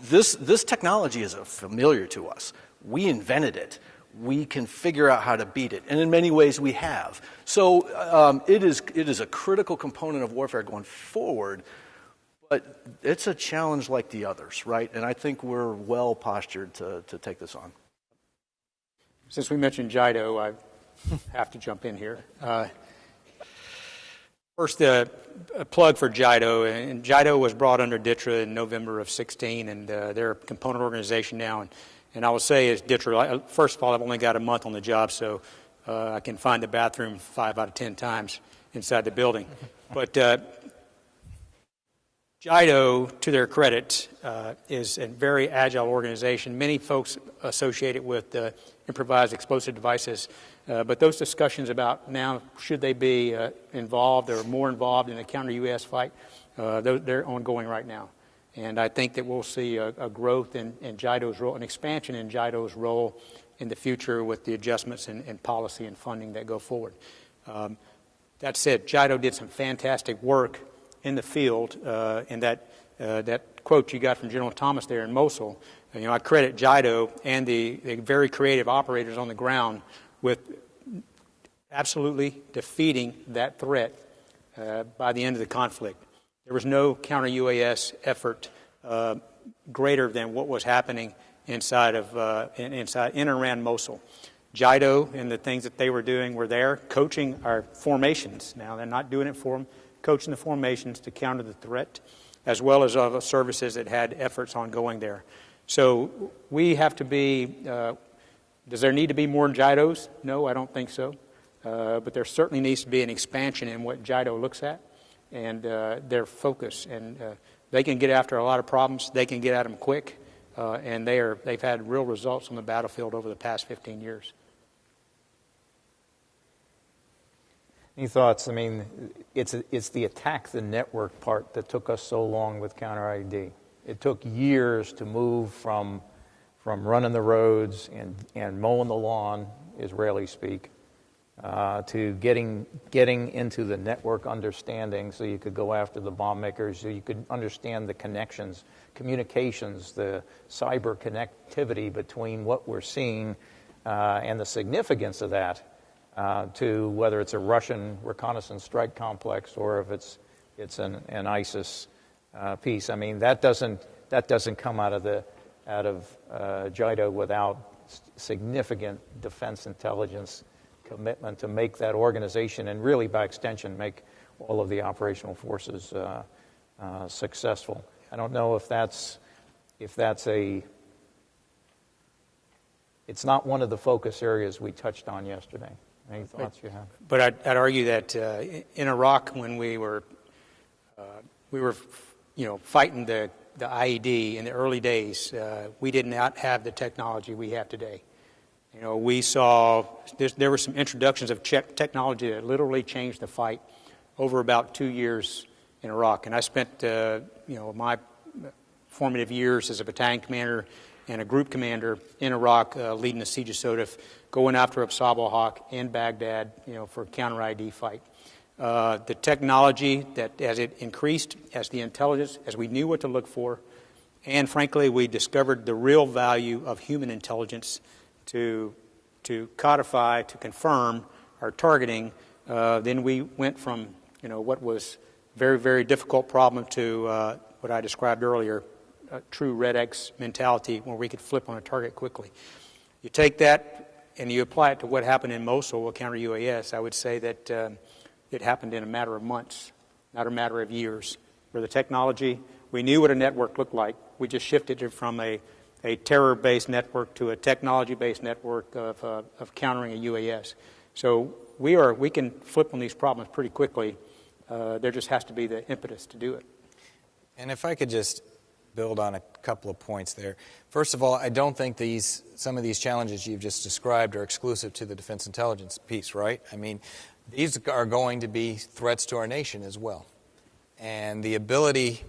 This technology is familiar to us. We invented it. We can figure out how to beat it, and in many ways we have. So it is a critical component of warfare going forward. But it's a challenge like the others, right? And I think we're well postured to take this on. Since we mentioned JIDO, I have to jump in here. First, a plug for JIDO. And JIDO was brought under DTRA in November of 16, and they're a component organization now. And I will say, as DTRA, first of all, I've only got a month on the job, so I can find the bathroom 5 out of 10 times inside the building. But JIDO, to their credit, is a very agile organization. Many folks associate it with improvised explosive devices, but those discussions about now should they be involved or more involved in the counter-UAS fight, they're ongoing right now. And I think that we'll see a growth in JIDO's role, an expansion in JIDO's role in the future with the adjustments in policy and funding that go forward. That said, JIDO did some fantastic work in the field, and that quote you got from General Thomas there in Mosul. I credit JIDO and the very creative operators on the ground with absolutely defeating that threat by the end of the conflict. There was no counter-UAS effort greater than what was happening in and around Mosul. JIDO and the things that they were doing were there, coaching our formations. Now, they're not doing it for them, coaching the formations to counter the threat, as well as other services that had efforts ongoing there. So we have to be, does there need to be more JIDOs? No, I don't think so. But there certainly needs to be an expansion in what JIDO looks at and their focus. And They can get after a lot of problems. They can get at them quick, and they've had real results on the battlefield over the past 15 years. Any thoughts? I mean, it's the attack the network part that took us so long with counter IED. It took years to move from running the roads and mowing the lawn, Israeli speak, to getting into the network understanding, so you could go after the bomb makers, so you could understand the connections, communications, the cyber connectivity between what we're seeing and the significance of that. To whether it's a Russian reconnaissance strike complex or if it's an ISIS piece. I mean, that doesn't come out of JIDO without significant defense intelligence commitment to make that organization, and really by extension make all of the operational forces successful. I don't know if that's it's not one of the focus areas we touched on yesterday. Any thoughts you have? But I'd argue that in Iraq, when we were fighting the IED in the early days, we did not have the technology we have today. We saw there were some introductions of technology that literally changed the fight over about 2 years in Iraq. And I spent my formative years as a battalion commander and a group commander in Iraq, leading the siege of Sodef, going after Absab al-Haq and Baghdad, for a counter-IED fight. The technology, that as it increased, as the intelligence, as we knew what to look for, and frankly, we discovered the real value of human intelligence to codify, to confirm our targeting, then we went from, what was a very, very difficult problem to what I described earlier, a true red X mentality where we could flip on a target quickly. You take that and you apply it to what happened in Mosul with counter-UAS, I would say that it happened in a matter of months, not a matter of years, where the technology, we knew what a network looked like. We just shifted it from a terror-based network to a technology-based network of countering a UAS. So we can flip on these problems pretty quickly. There just has to be the impetus to do it. And if I could just build on a couple of points there. First of all, I don't think some of these challenges you've just described are exclusive to the defense intelligence piece, right? I mean, these are going to be threats to our nation as well. And the ability,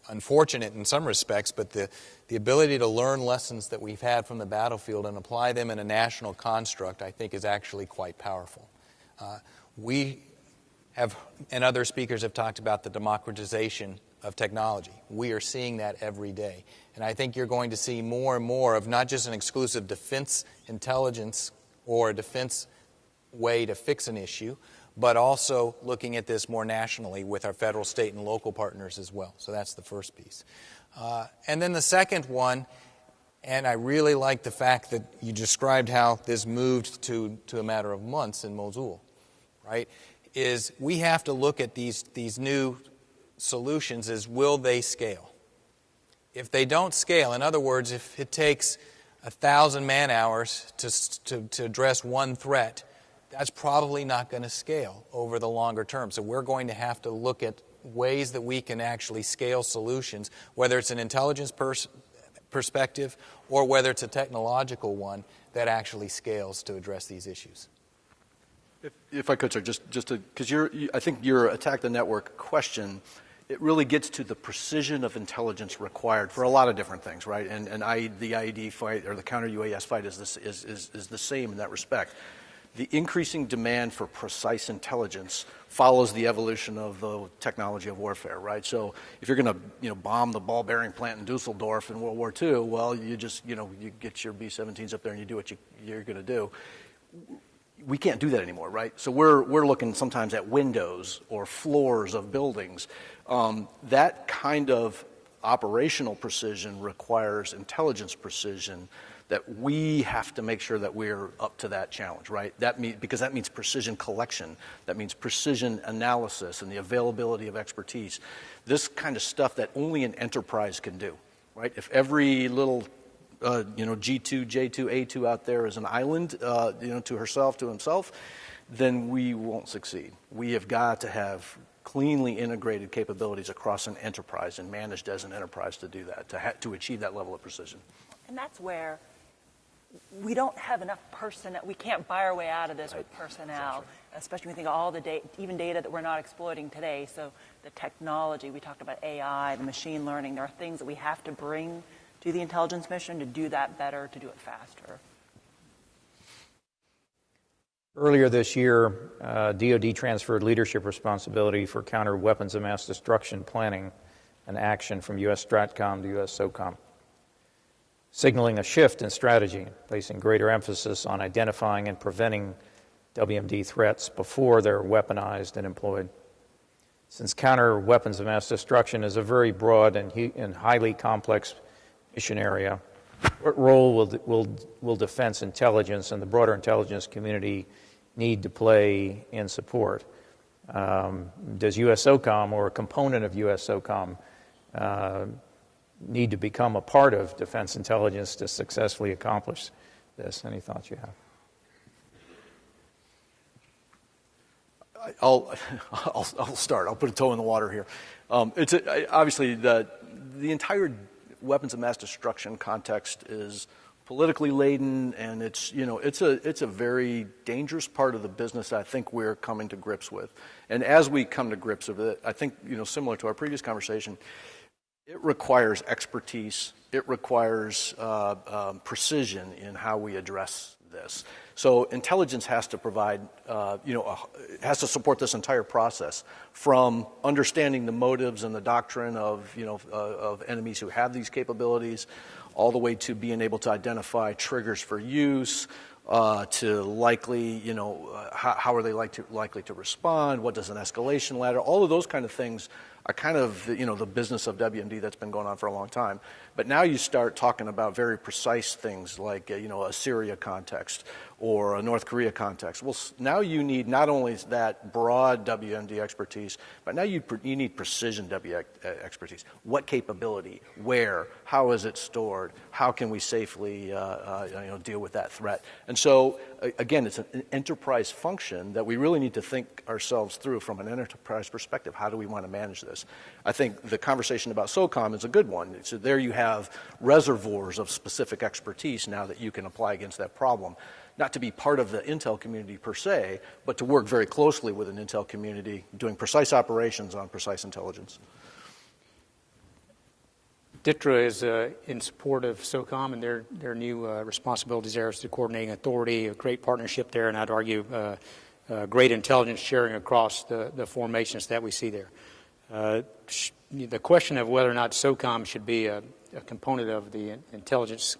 unfortunate in some respects, but the ability to learn lessons that we've had from the battlefield and apply them in a national construct, I think, is actually quite powerful. We have, and other speakers have talked about the democratization of technology. We are seeing that every day. And I think you're going to see more and more of not just an exclusive defense intelligence or a defense way to fix an issue, but also looking at this more nationally with our federal, state, and local partners as well. So that's the first piece. And then the second one, and I really like the fact that you described how this moved to a matter of months in Mosul, right, is we have to look at these new solutions as will they scale? If they don't scale, in other words, if it takes 1,000 man-hours to address one threat, that's probably not going to scale over the longer term. So we're going to have to look at ways that we can actually scale solutions, whether it's an intelligence perspective or whether it's a technological one that actually scales to address these issues. If I could, sir, just to, because I think your attack the network question, it really gets to the precision of intelligence required for a lot of different things, right? And the IED fight or the counter-UAS fight is the same in that respect. The increasing demand for precise intelligence follows the evolution of the technology of warfare, right? So if you're going to, bomb the ball-bearing plant in Dusseldorf in World War II, well, you just, you get your B-17s up there and you do what you're going to do. We can't do that anymore, right? So we're looking sometimes at windows or floors of buildings. That kind of operational precision requires intelligence precision that we have to make sure that we're up to that challenge, right? Because that means precision collection. That means precision analysis and the availability of expertise. This kind of stuff that only an enterprise can do, right? If every little G2, J2, A2 out there is an island, to herself, to himself, then we won't succeed. We have got to have cleanly integrated capabilities across an enterprise and managed as an enterprise to do that, to achieve that level of precision. And that's where we don't have enough personnel. We can't buy our way out of this with personnel, especially when we think of all the data, even data that we're not exploiting today. So the technology, we talked about AI, the machine learning, there are things that we have to bring to the intelligence mission to do that better, to do it faster. Earlier this year, DoD transferred leadership responsibility for counter weapons of mass destruction planning and action from U.S. STRATCOM to U.S. SOCOM, signaling a shift in strategy, placing greater emphasis on identifying and preventing WMD threats before they're weaponized and employed. Since counter weapons of mass destruction is a very broad and highly complex mission area, what role will defense intelligence and the broader intelligence community need to play in support? Does U.S. SOCOM or a component of U.S. SOCOM need to become a part of defense intelligence to successfully accomplish this? Any thoughts you have? I'll start. I'll put a toe in the water here. Obviously the entire weapons of mass destruction context is politically laden, and it's a very dangerous part of the business I think we're coming to grips with. And as we come to grips with it, I think similar to our previous conversation, it requires expertise. It requires precision in how we address this. So intelligence has to provide, has to support this entire process, from understanding the motives and the doctrine of enemies who have these capabilities, all the way to being able to identify triggers for use, to likely, how are they likely to respond? What does an escalation ladder? All of those kind of things are kind of the business of WMD that's been going on for a long time. But now you start talking about very precise things like a Syria context or a North Korea context. Well, now you need not only that broad WMD expertise, but now you need precision WMD expertise. What capability? Where? How is it stored? How can we safely deal with that threat? And so again, it's an enterprise function that we really need to think ourselves through from an enterprise perspective. How do we want to manage this? I think the conversation about SOCOM is a good one. So there you have reservoirs of specific expertise now that you can apply against that problem. Not to be part of the intel community per se, but to work very closely with an intel community doing precise operations on precise intelligence. DITRA is in support of SOCOM and their new responsibilities there as the coordinating authority, a great partnership there, and I'd argue great intelligence sharing across the formations that we see there. The question of whether or not SOCOM should be a component of the intelligence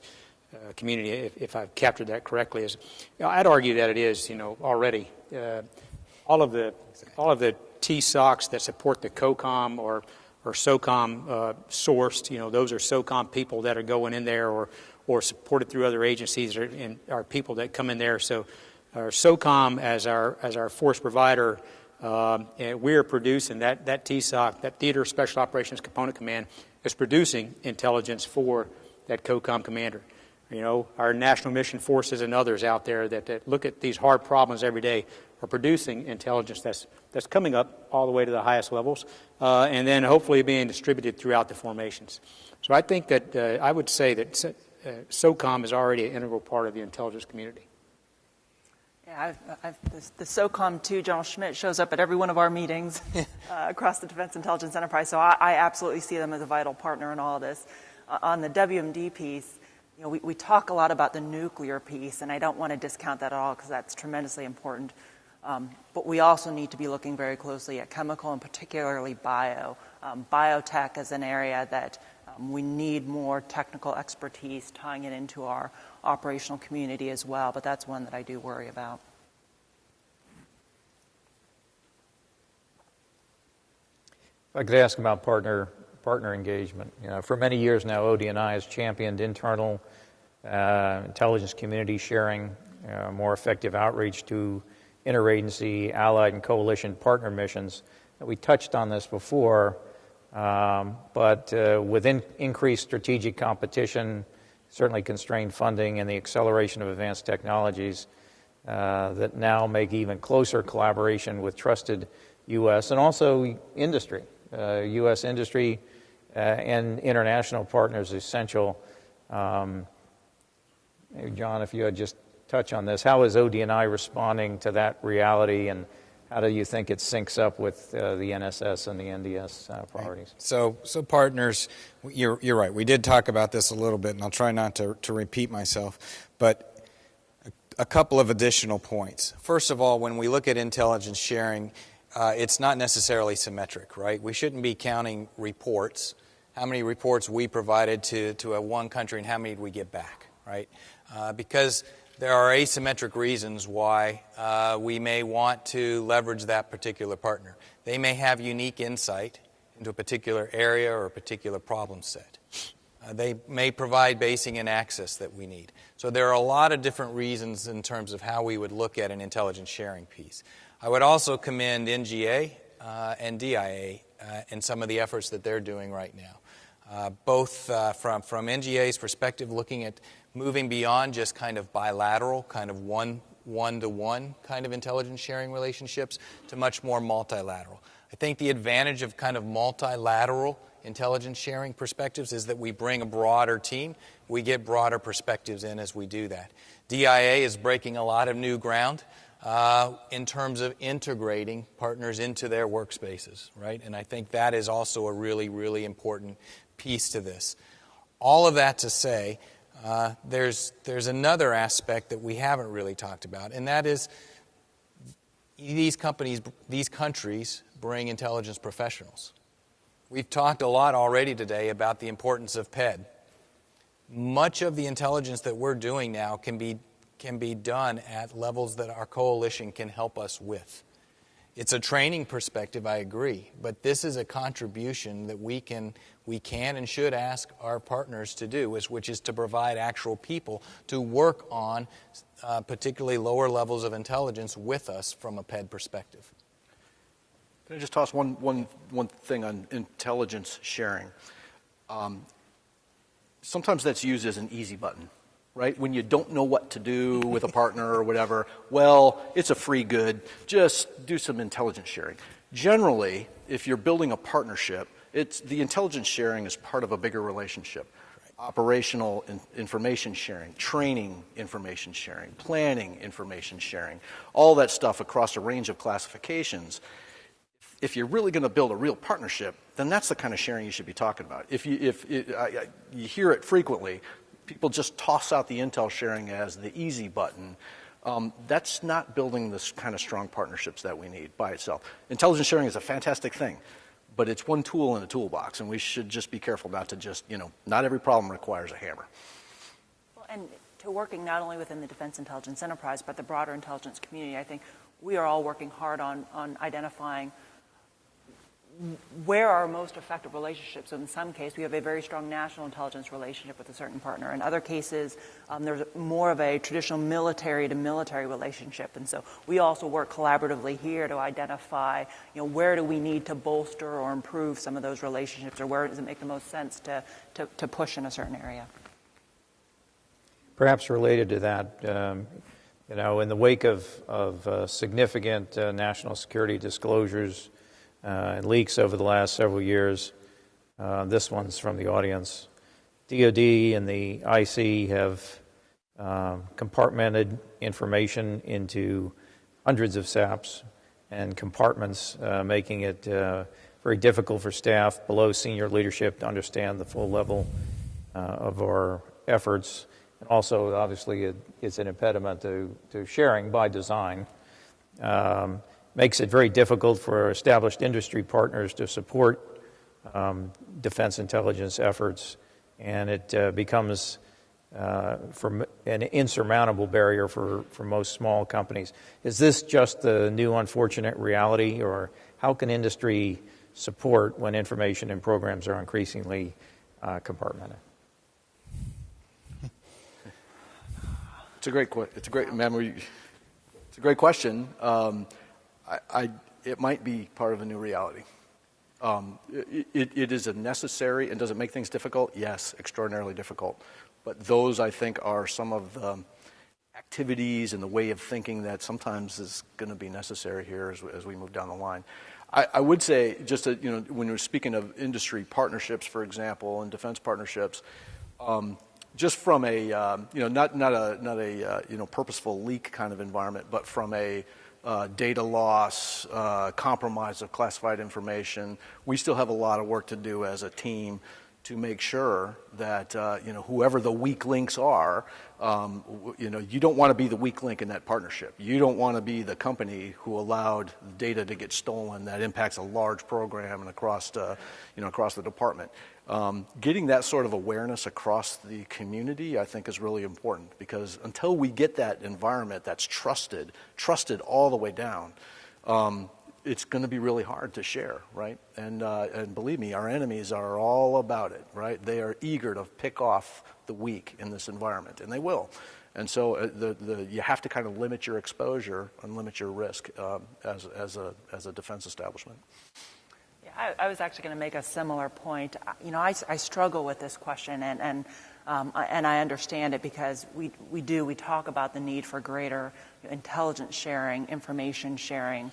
community, if I've captured that correctly, is I'd argue that it is already. All of the TSOCs that support the COCOM or SOCOM sourced, those are SOCOM people that are going in there or supported through other agencies and are people that come in there. So our SOCOM as our force provider, and we're producing that TSOC, that Theater Special Operations Component Command, is producing intelligence for that COCOM commander. Our national mission forces and others out there that look at these hard problems every day are producing intelligence that's coming up all the way to the highest levels, and then hopefully being distributed throughout the formations. So I think that I would say that SOCOM is already an integral part of the intelligence community. Yeah, the SOCOM 2, General Schmidt, shows up at every one of our meetings across the Defense Intelligence Enterprise, so I absolutely see them as a vital partner in all of this. On the WMD piece, we talk a lot about the nuclear piece, and I don't want to discount that at all because that's tremendously important. But we also need to be looking very closely at chemical and particularly bio. Biotech is an area that we need more technical expertise tying it into our operational community as well, but that's one that I do worry about. If I could ask about partner engagement. For many years now, ODNI has championed internal intelligence community sharing, more effective outreach to interagency, allied, and coalition partner missions. We touched on this before, but with increased strategic competition, certainly constrained funding, and the acceleration of advanced technologies that now make even closer collaboration with trusted U.S. and also industry. U.S. industry and international partners essential. Maybe John, if you would just touch on this. How is ODNI responding to that reality, and how do you think it syncs up with the NSS and the NDS priorities? So partners, you're right. We did talk about this a little bit, and I'll try not to repeat myself, but a couple of additional points. First of all, when we look at intelligence sharing, it's not necessarily symmetric, right? We shouldn't be counting reports, how many reports we provided to one country and how many did we get back, right? Because there are asymmetric reasons why we may want to leverage that particular partner. They may have unique insight into a particular area or a particular problem set. They may provide basing and access that we need. So there are a lot of different reasons in terms of how we would look at an intelligence sharing piece. I would also commend NGA and DIA in some of the efforts that they're doing right now. Both from NGA's perspective, looking at moving beyond just kind of bilateral, kind of one-to-one kind of intelligence sharing relationships to much more multilateral. I think the advantage of kind of multilateral intelligence sharing perspectives is that we bring a broader team. We get broader perspectives in as we do that. DIA is breaking a lot of new ground in terms of integrating partners into their workspaces, right? And I think that is also a really, really important piece to this. All of that to say, there's another aspect that we haven't really talked about, and that is these countries bring intelligence professionals. We've talked a lot already today about the importance of PED. Much of the intelligence that we're doing now can be done at levels that our coalition can help us with. It's a training perspective, I agree, but this is a contribution that we can and should ask our partners to do, which is to provide actual people to work on particularly lower levels of intelligence with us from a PED perspective. Can I just toss one thing on intelligence sharing? Sometimes that's used as an easy button, right? When you don't know what to do with a partner or whatever, well, it's a free good. Just do some intelligence sharing. Generally, if you're building a partnership, the intelligence sharing is part of a bigger relationship. Operational information sharing, training information sharing, planning information sharing, all that stuff across a range of classifications. If you're really going to build a real partnership, then that's the kind of sharing you should be talking about. You hear it frequently, people just toss out the intel sharing as the easy button. That's not building this kind of strong partnerships that we need by itself. Intelligence sharing is a fantastic thing, but it's one tool in a toolbox, and we should just be careful not to just, not every problem requires a hammer. Well, and to working not only within the defense intelligence enterprise, but the broader intelligence community, I think we are all working hard on identifying where are our most effective relationships. In some cases, we have a very strong national intelligence relationship with a certain partner. In other cases, there's more of a traditional military-to-military relationship. And so we also work collaboratively here to identify, where do we need to bolster or improve some of those relationships, or where does it make the most sense to push in a certain area. Perhaps related to that, in the wake of significant national security disclosures and leaks over the last several years. This one's from the audience. DoD and the IC have compartmented information into hundreds of SAPs and compartments, making it very difficult for staff below senior leadership to understand the full level of our efforts. And also, obviously, it's an impediment to sharing by design. Makes it very difficult for established industry partners to support defense intelligence efforts, and it becomes an insurmountable barrier for most small companies. Is this just the new unfortunate reality, or how can industry support when information and programs are increasingly compartmented? It's a great question. It might be part of a new reality. It is a necessary, and does it make things difficult? Yes, extraordinarily difficult. But those, I think, are some of the activities and the way of thinking that sometimes is going to be necessary here as we move down the line. I would say, just when you're speaking of industry partnerships, for example, and defense partnerships, just from a not a purposeful leak kind of environment, but from a data loss, compromise of classified information, we still have a lot of work to do as a team to make sure that whoever the weak links are, you don't want to be the weak link in that partnership. You don't want to be the company who allowed data to get stolen that impacts a large program and across the department. Getting that sort of awareness across the community, I think, is really important, because until we get that environment that's trusted all the way down, it's going to be really hard to share, right? And believe me, our enemies are all about it, right? They are eager to pick off the weak in this environment, and they will. And so you have to kind of limit your exposure and limit your risk as a defense establishment. Yeah, I was actually going to make a similar point. I struggle with this question, and I understand it, because we talk about the need for greater intelligence sharing, information sharing,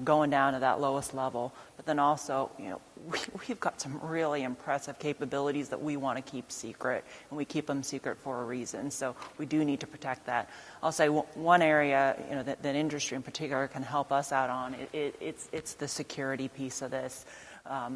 going down to that lowest level. But then also, we've got some really impressive capabilities that we want to keep secret, and we keep them secret for a reason. So we do need to protect that. I'll say one area, that industry in particular can help us out on. It's the security piece of this.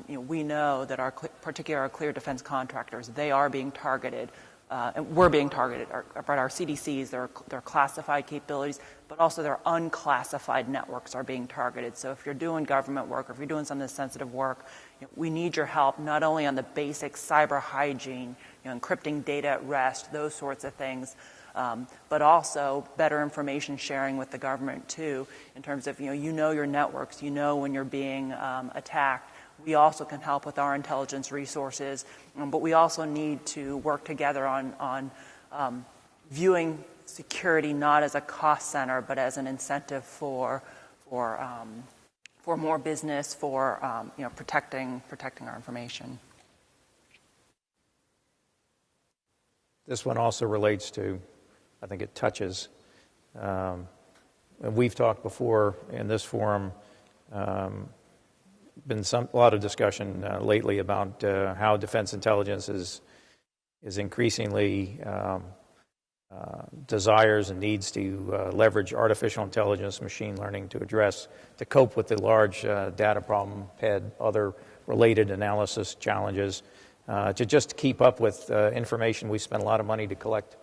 We know that our clear defense contractors, they are being targeted. And we're being targeted. Our CDCs, their classified capabilities, but also their unclassified networks are being targeted. So if you're doing government work, or if you're doing some of this sensitive work, we need your help not only on the basic cyber hygiene, encrypting data at rest, those sorts of things, but also better information sharing with the government too, in terms of your networks, when you're being attacked. We also can help with our intelligence resources, but we also need to work together on viewing security not as a cost center, but as an incentive for more business, for protecting our information. This one also relates to, I think it touches, and we've talked before in this forum. Been a lot of discussion lately about how defense intelligence is increasingly desires and needs to leverage artificial intelligence, machine learning to cope with the large data problem, PED, other related analysis challenges, to just keep up with information we spend a lot of money to collect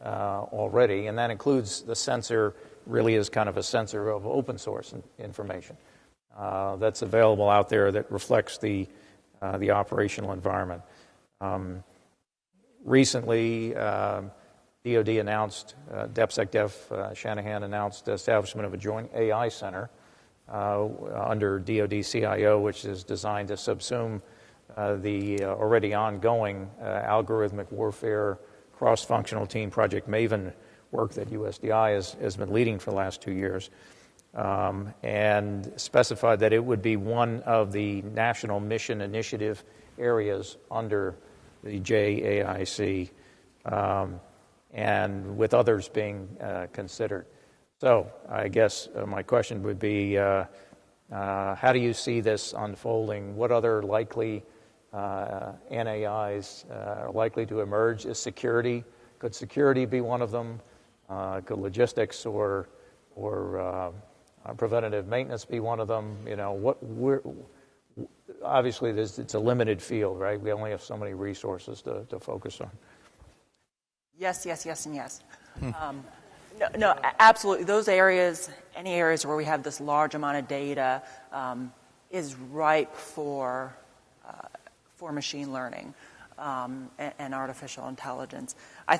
already, and that includes the sensor. Really is kind of a sensor of open source information that's available out there that reflects the operational environment. Recently, DoD announced, DepSecDef Shanahan announced the establishment of a joint AI center under DoD CIO, which is designed to subsume the already ongoing algorithmic warfare cross-functional team Project Maven work that USDI has been leading for the last 2 years. And specified that it would be one of the national mission initiative areas under the JAIC, and with others being considered. So I guess my question would be, how do you see this unfolding? What other likely NAIs are likely to emerge? Is security? Could security be one of them? Could logistics or preventative maintenance be one of them? Obviously, it's a limited field, right? We only have so many resources to focus on. Yes, and yes. No, absolutely. Those areas, any areas where we have this large amount of data, is ripe for machine learning and artificial intelligence.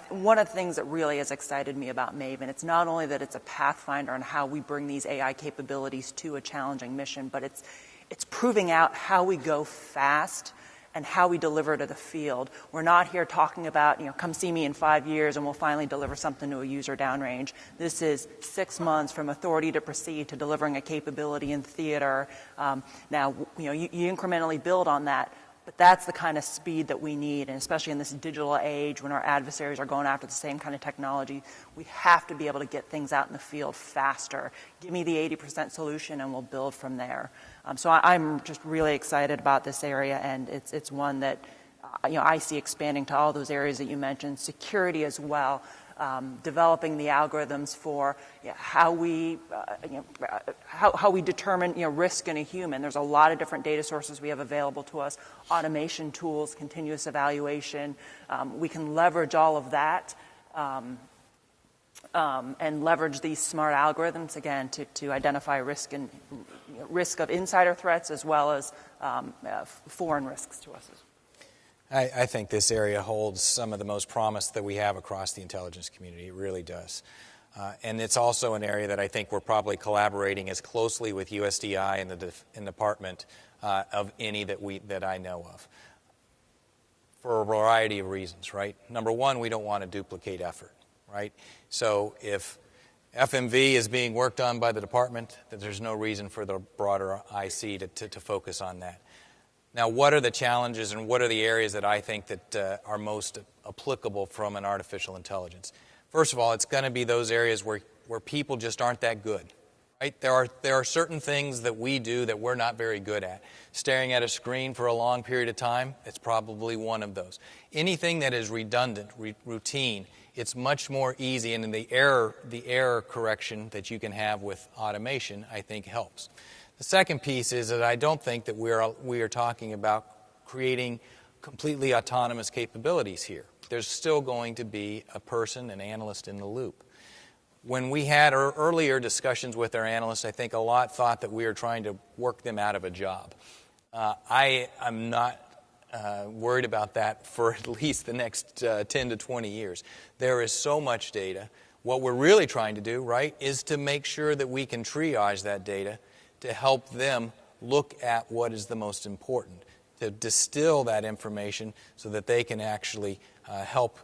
One of the things that really has excited me about Maven, it's not only that it's a pathfinder on how we bring these AI capabilities to a challenging mission, but it's proving out how we go fast and how we deliver to the field. We're not here talking about, come see me in 5 years and we'll finally deliver something to a user downrange. This is 6 months from authority to proceed to delivering a capability in theater. Now, you incrementally build on that, But that's the kind of speed that we need, and especially in this digital age when our adversaries are going after the same kind of technology, we have to be able to get things out in the field faster. Give me the 80% solution and we'll build from there. So I'm just really excited about this area, and it's one that I see expanding to all those areas that you mentioned, security as well. Developing the algorithms for how we determine risk in a human. There's a lot of different data sources we have available to us, automation tools, continuous evaluation. We can leverage all of that and leverage these smart algorithms again to identify risk and risk of insider threats as well as foreign risks to us. I think this area holds some of the most promise that we have across the intelligence community. It really does. And it's also an area that I think we're probably collaborating as closely with USDI and the Department of any that I know of, for a variety of reasons, right? Number one, we don't want to duplicate effort, right? So if FMV is being worked on by the department, then there's no reason for the broader IC to focus on that. Now, what are the challenges and what are the areas that I think that are most applicable from an artificial intelligence? First of all, it's going to be those areas where people just aren't that good, right? There are certain things that we do that we're not very good at. Staring at a screen for a long period of time, it's probably one of those. Anything that is redundant, routine, it's much more easy, and the error correction that you can have with automation, I think, helps. The second piece is that I don't think that we are talking about creating completely autonomous capabilities here. There's still going to be a person, an analyst in the loop. When we had our earlier discussions with our analysts, I think a lot thought that we were trying to work them out of a job. I am not worried about that for at least the next 10 to 20 years. There is so much data. What we're really trying to do, right, is to make sure that we can triage that data to help them look at what is the most important, to distill that information so that they can actually help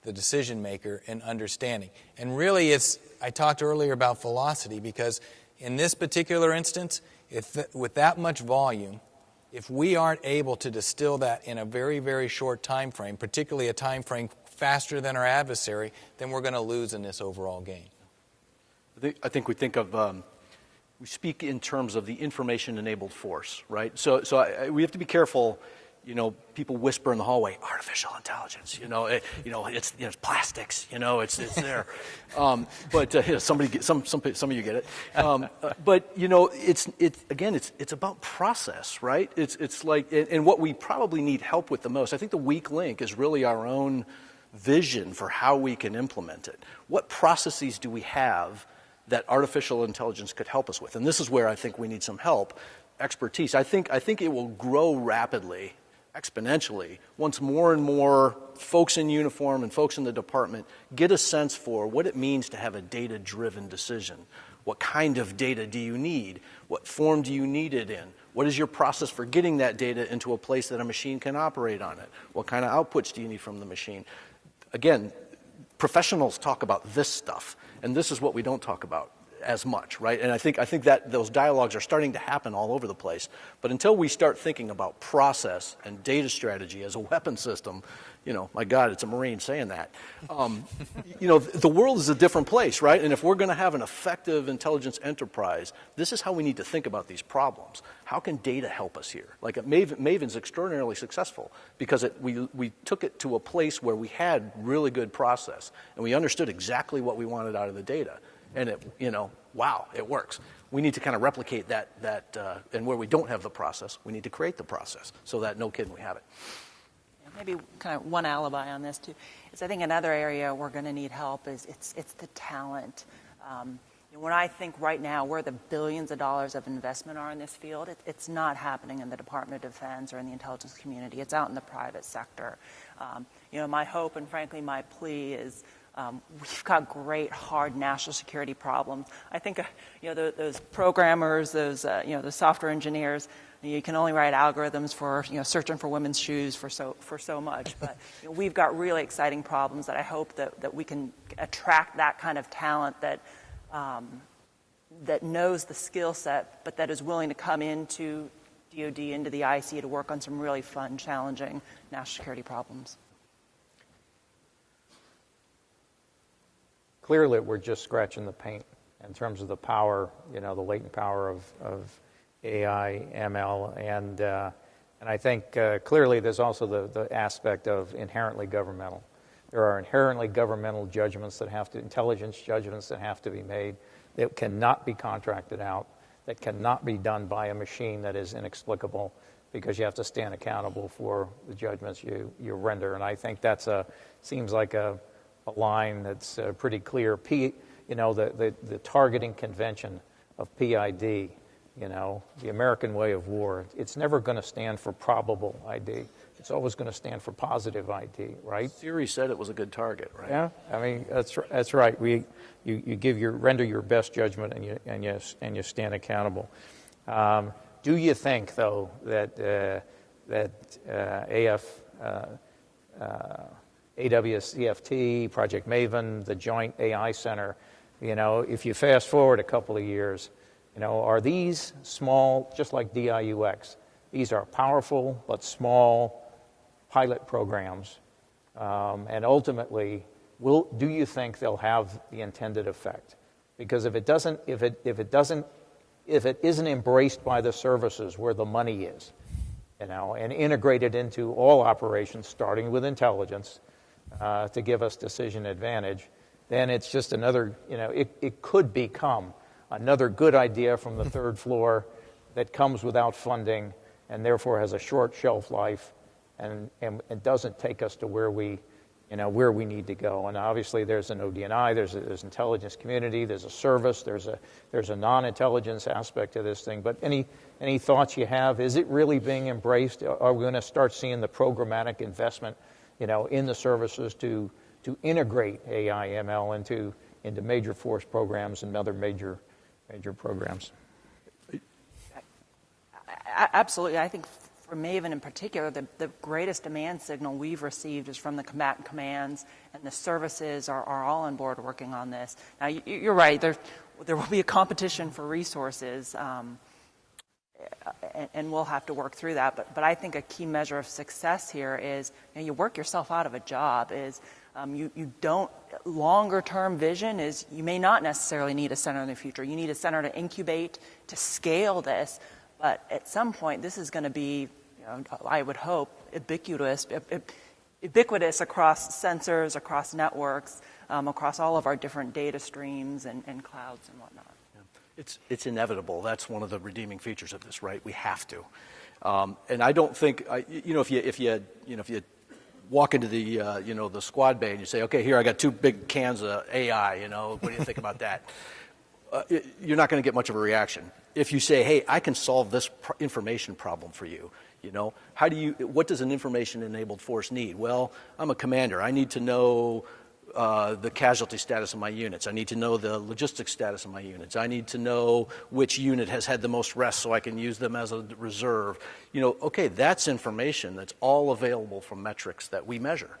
the decision maker in understanding. And really, I talked earlier about velocity, because in this particular instance, with that much volume, if we aren't able to distill that in a very, very short time frame, particularly a time frame faster than our adversary, then we're going to lose in this overall game. I think we think of we speak in terms of the information-enabled force, right? So we have to be careful. People whisper in the hallway, artificial intelligence. It's plastics. It's there. But some of you get it. But it's about process, right? It's like, and what we probably need help with the most, I think the weak link is really our own vision for how we can implement it. What processes do we have that artificial intelligence could help us with? And this is where I think we need some help, expertise. I think it will grow rapidly, exponentially, once more and more folks in uniform and folks in the department get a sense for what it means to have a data-driven decision. What kind of data do you need? What form do you need it in? What is your process for getting that data into a place that a machine can operate on it? What kind of outputs do you need from the machine? Again, professionals talk about this stuff, and this is what we don't talk about as much, right? And I think that those dialogues are starting to happen all over the place. But until we start thinking about process and data strategy as a weapon system, my God, it's a Marine saying that. The world is a different place, right? And if we're going to have an effective intelligence enterprise, this is how we need to think about these problems. How can data help us here? Like Maven's extraordinarily successful because we took it to a place where we had really good process and we understood exactly what we wanted out of the data. And wow, it works. We need to kind of replicate that and where we don't have the process, we need to create the process so that no kidding we have it. Maybe kind of one alibi on this too is I think another area we're going to need help is it's the talent. When I think right now where the billions of dollars of investment are in this field, it's not happening in the Department of Defense or in the intelligence community. It's out in the private sector. My hope and frankly my plea is we've got great, hard national security problems. I think, those programmers, those software engineers, you can only write algorithms for, searching for women's shoes for so much. But we've got really exciting problems that I hope that we can attract that kind of talent that knows the skill set, but that is willing to come into DoD into the IC to work on some really fun, challenging national security problems. Clearly, we're just scratching the paint in terms of the power, the latent power of AI, ML, and I think clearly there's also the aspect of inherently governmental. There are inherently governmental judgments intelligence judgments that have to be made that cannot be contracted out, that cannot be done by a machine that is inexplicable, because you have to stand accountable for the judgments you render. And I think seems like a line that's pretty clear. The targeting convention of PID, the American way of war, it's never going to stand for probable ID. It's always going to stand for positive ID, right? Siri said it was a good target, right? Yeah, I mean that's right. You render your best judgment and you stand accountable. Do you think though that AWCFT, Project Maven, the Joint AI Center, if you fast forward a couple of years, are these small, just like DIUX? These are powerful but small pilot programs, and ultimately, do you think they'll have the intended effect? Because if it isn't embraced by the services where the money is, and integrated into all operations, starting with intelligence, to give us decision advantage, then it's just another. It could become another good idea from the third floor that comes without funding and therefore has a short shelf life. And it doesn't take us to where we need to go. And obviously, there's an ODNI, there's intelligence community, there's a service, there's a non-intelligence aspect to this thing. But any thoughts you have? Is it really being embraced? Are we going to start seeing the programmatic investment, in the services to integrate AI, ML into major force programs and other major programs? Absolutely, I think. For Maven in particular, the greatest demand signal we've received is from the combatant commands, and the services are all on board working on this. Now, you're right, there will be a competition for resources, and we'll have to work through that. But I think a key measure of success here is you work yourself out of a job, you don't, longer-term vision is you may not necessarily need a center in the future. You need a center to incubate, to scale this. But at some point, this is going to be, I would hope, ubiquitous across sensors, across networks, across all of our different data streams and clouds and whatnot. Yeah. It's inevitable. That's one of the redeeming features of this, right? We have to. And I don't think, if you walk into the the squad bay and you say, okay, here I got 2 big cans of AI. What do you think about that? You're not going to get much of a reaction. If you say, hey, I can solve this information problem for you, what does an information-enabled force need? Well, I'm a commander. I need to know the casualty status of my units. I need to know the logistics status of my units. I need to know which unit has had the most rest so I can use them as a reserve. Okay, that's information that's all available from metrics that we measure.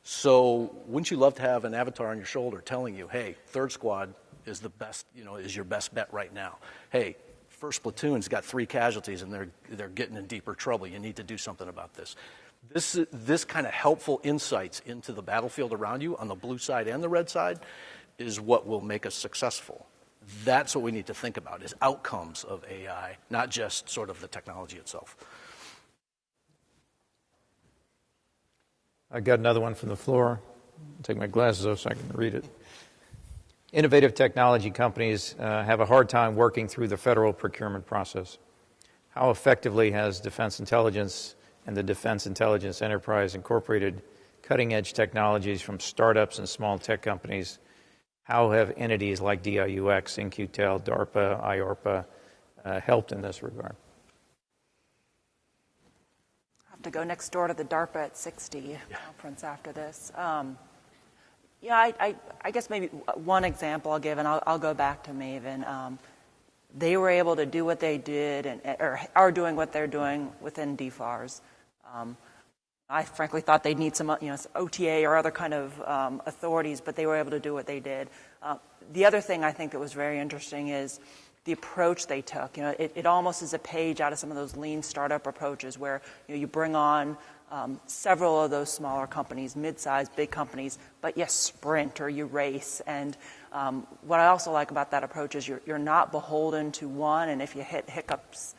So wouldn't you love to have an avatar on your shoulder telling you, hey, 3rd Squad is the best, is your best bet right now. Hey, 1st Platoon's got 3 casualties and they're getting in deeper trouble. You need to do something about this. This kind of helpful insights into the battlefield around you on the blue side and the red side is what will make us successful. That's what we need to think about, is outcomes of AI, not just sort of the technology itself. I got another one from the floor. I'll take my glasses off so I can read it. Innovative technology companies have a hard time working through the federal procurement process. How effectively has Defense Intelligence and the Defense Intelligence Enterprise incorporated cutting-edge technologies from startups and small tech companies? How have entities like DIUX, In-Q-Tel, DARPA, IORPA helped in this regard? I have to go next door to the DARPA at 60 conference after this. I guess maybe one example I'll give, and I'll go back to Maven. They were able to do what they did, or are doing what they're doing within DFARS. I frankly thought they'd need some, OTA or other kind of authorities, but they were able to do what they did. The other thing I think that was very interesting is the approach they took. It almost is a page out of some of those lean startup approaches where you bring on several of those smaller companies, mid-sized, big companies, but you sprint or you race. And what I also like about that approach is you're not beholden to one, and if you hit hiccups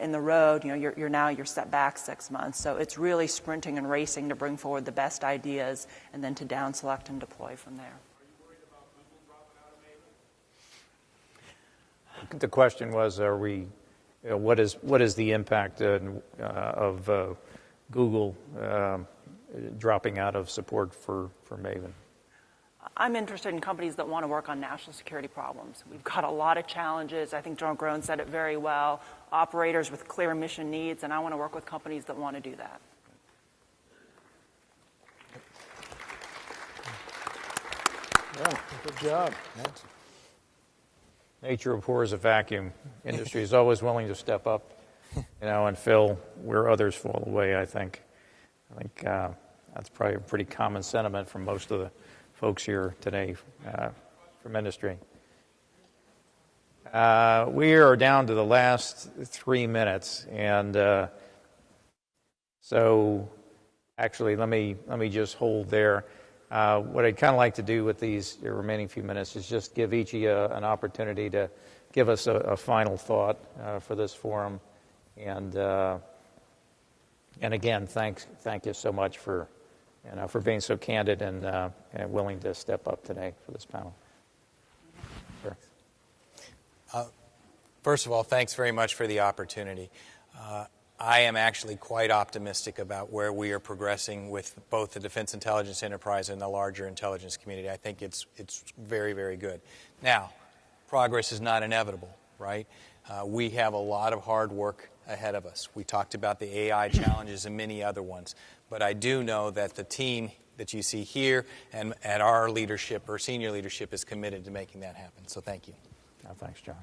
in the road, you're set back 6 months. So it's really sprinting and racing to bring forward the best ideas and then to down select and deploy from there. The question was, what is the impact of Google dropping out of support for Maven? I'm interested in companies that want to work on national security problems. We've got a lot of challenges. I think General Groen said it very well. Operators with clear mission needs, and I want to work with companies that want to do that. Yeah, good job. Nature abhors a vacuum. Industry is always willing to step up, and fill where others fall away. I think that's probably a pretty common sentiment from most of the folks here today from industry. We are down to the last 3 minutes, and so actually, let me just hold there. What I'd kind of like to do with these remaining few minutes is just give each of you an opportunity to give us a final thought for this forum, and again, thank you so much for being so candid and willing to step up today for this panel. Sure. First of all, thanks very much for the opportunity. I am actually quite optimistic about where we are progressing with both the defense intelligence enterprise and the larger intelligence community. I think it's very, very good. Now, progress is not inevitable, right? We have a lot of hard work ahead of us. We talked about the AI challenges and many other ones, but I do know that the team that you see here and at our leadership, or senior leadership, is committed to making that happen. So thank you. Thanks, John.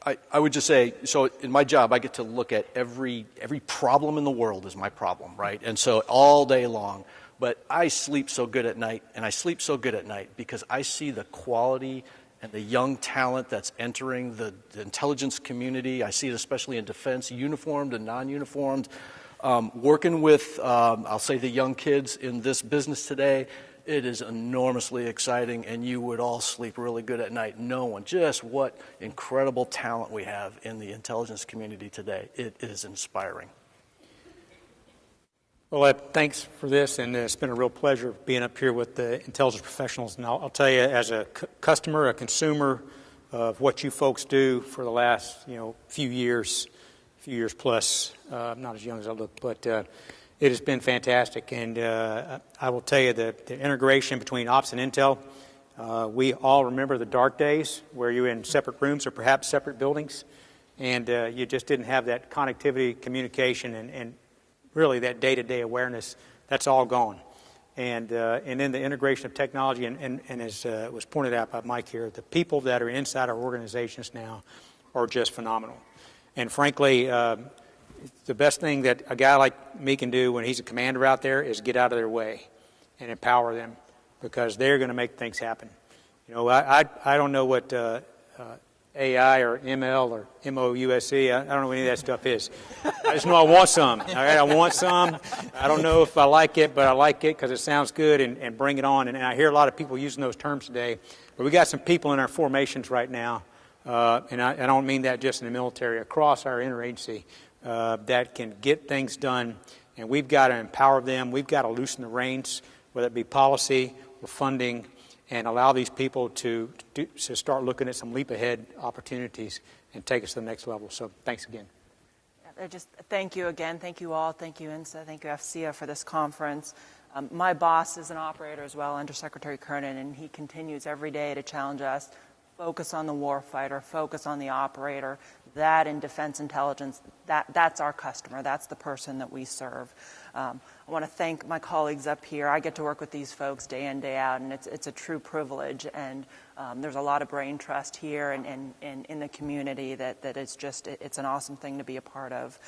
I would just say, so in my job, I get to look at every problem in the world is my problem, right? And so all day long. But I sleep so good at night, and I sleep so good at night because I see the quality and the young talent that's entering the intelligence community. I see it especially in defense, uniformed and non-uniformed. Working with, I'll say, the young kids in this business today, it is enormously exciting, and you would all sleep really good at night knowing just what incredible talent we have in the intelligence community today. It is inspiring. Well, thanks for this, and it's been a real pleasure being up here with the intelligence professionals. And I'll tell you, as a customer, a consumer of what you folks do for the last few years plus, I'm not as young as I look, but it has been fantastic, and I will tell you that the integration between ops and intel, we all remember the dark days where you were in separate rooms or perhaps separate buildings, and you just didn't have that connectivity, communication, and really that day-to-day awareness. That's all gone. And then the integration of technology, and as was pointed out by Mike here, the people that are inside our organizations now are just phenomenal. And frankly, the best thing that a guy like me can do when he's a commander out there is get out of their way and empower them, because they're going to make things happen. I don't know what AI or ML or MOUSE, I don't know what any of that stuff is. I just know I want some. All right, I want some. I don't know if I like it, but I like it because it sounds good, and bring it on. And I hear a lot of people using those terms today. But we got some people in our formations right now, and I don't mean that just in the military, across our interagency, that can get things done, and we've got to empower them. We've got to loosen the reins, whether it be policy or funding, and allow these people to start looking at some leap-ahead opportunities and take us to the next level. So thanks again. Just thank you again. Thank you all. Thank you, INSA. Thank you, FCA, for this conference. My boss is an operator as well, Undersecretary Kernan, and he continues every day to challenge us. Focus on the warfighter, focus on the operator. That in defense intelligence, that's our customer. That's the person that we serve. I want to thank my colleagues up here. I get to work with these folks day in, day out, and it's a true privilege. And there's a lot of brain trust here and in the community that it's an awesome thing to be a part of.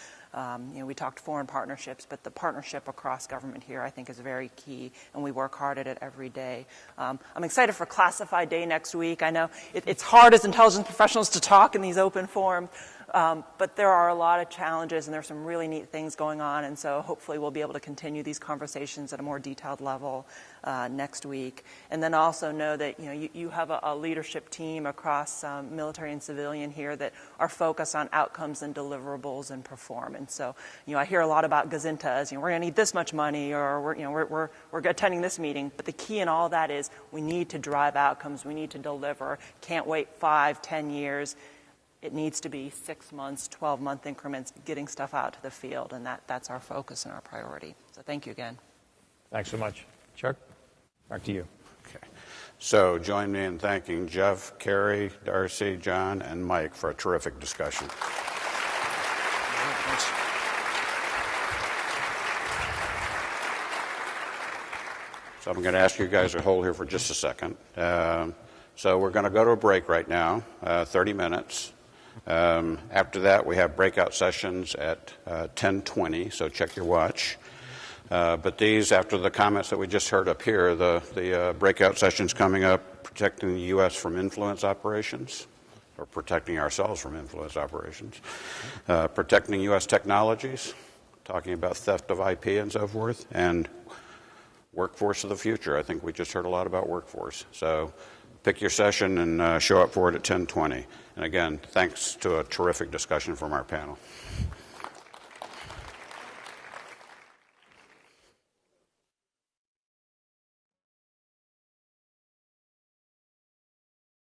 We talked foreign partnerships, but the partnership across government here I think is very key, and we work hard at it every day. I'm excited for Classified Day next week. I know it's hard as intelligence professionals to talk in these open forums, but there are a lot of challenges, and there's some really neat things going on, and so hopefully we'll be able to continue these conversations at a more detailed level next week. And then also know that you have a leadership team across military and civilian here that are focused on outcomes and deliverables and performance. So I hear a lot about gazintas. We're going to need this much money, or we're attending this meeting. But the key in all that is we need to drive outcomes. We need to deliver. Can't wait 5, 10 years. It needs to be 6 months, 12-month increments, getting stuff out to the field, and that's our focus and our priority. So thank you again. Thanks so much. Chuck, back to you. Okay. So join me in thanking Jeff, Kari, Darsie, John, and Mike for a terrific discussion. So I'm going to ask you guys to hold here for just a second. So we're going to go to a break right now, 30 minutes. After that, we have breakout sessions at 10:20, so check your watch. But these, after the comments that we just heard up here, the breakout sessions coming up, protecting the U.S. from influence operations, or protecting ourselves from influence operations, protecting U.S. technologies, talking about theft of IP and so forth, and workforce of the future. I think we just heard a lot about workforce. So pick your session and show up for it at 10:20. And again, thanks to a terrific discussion from our panel.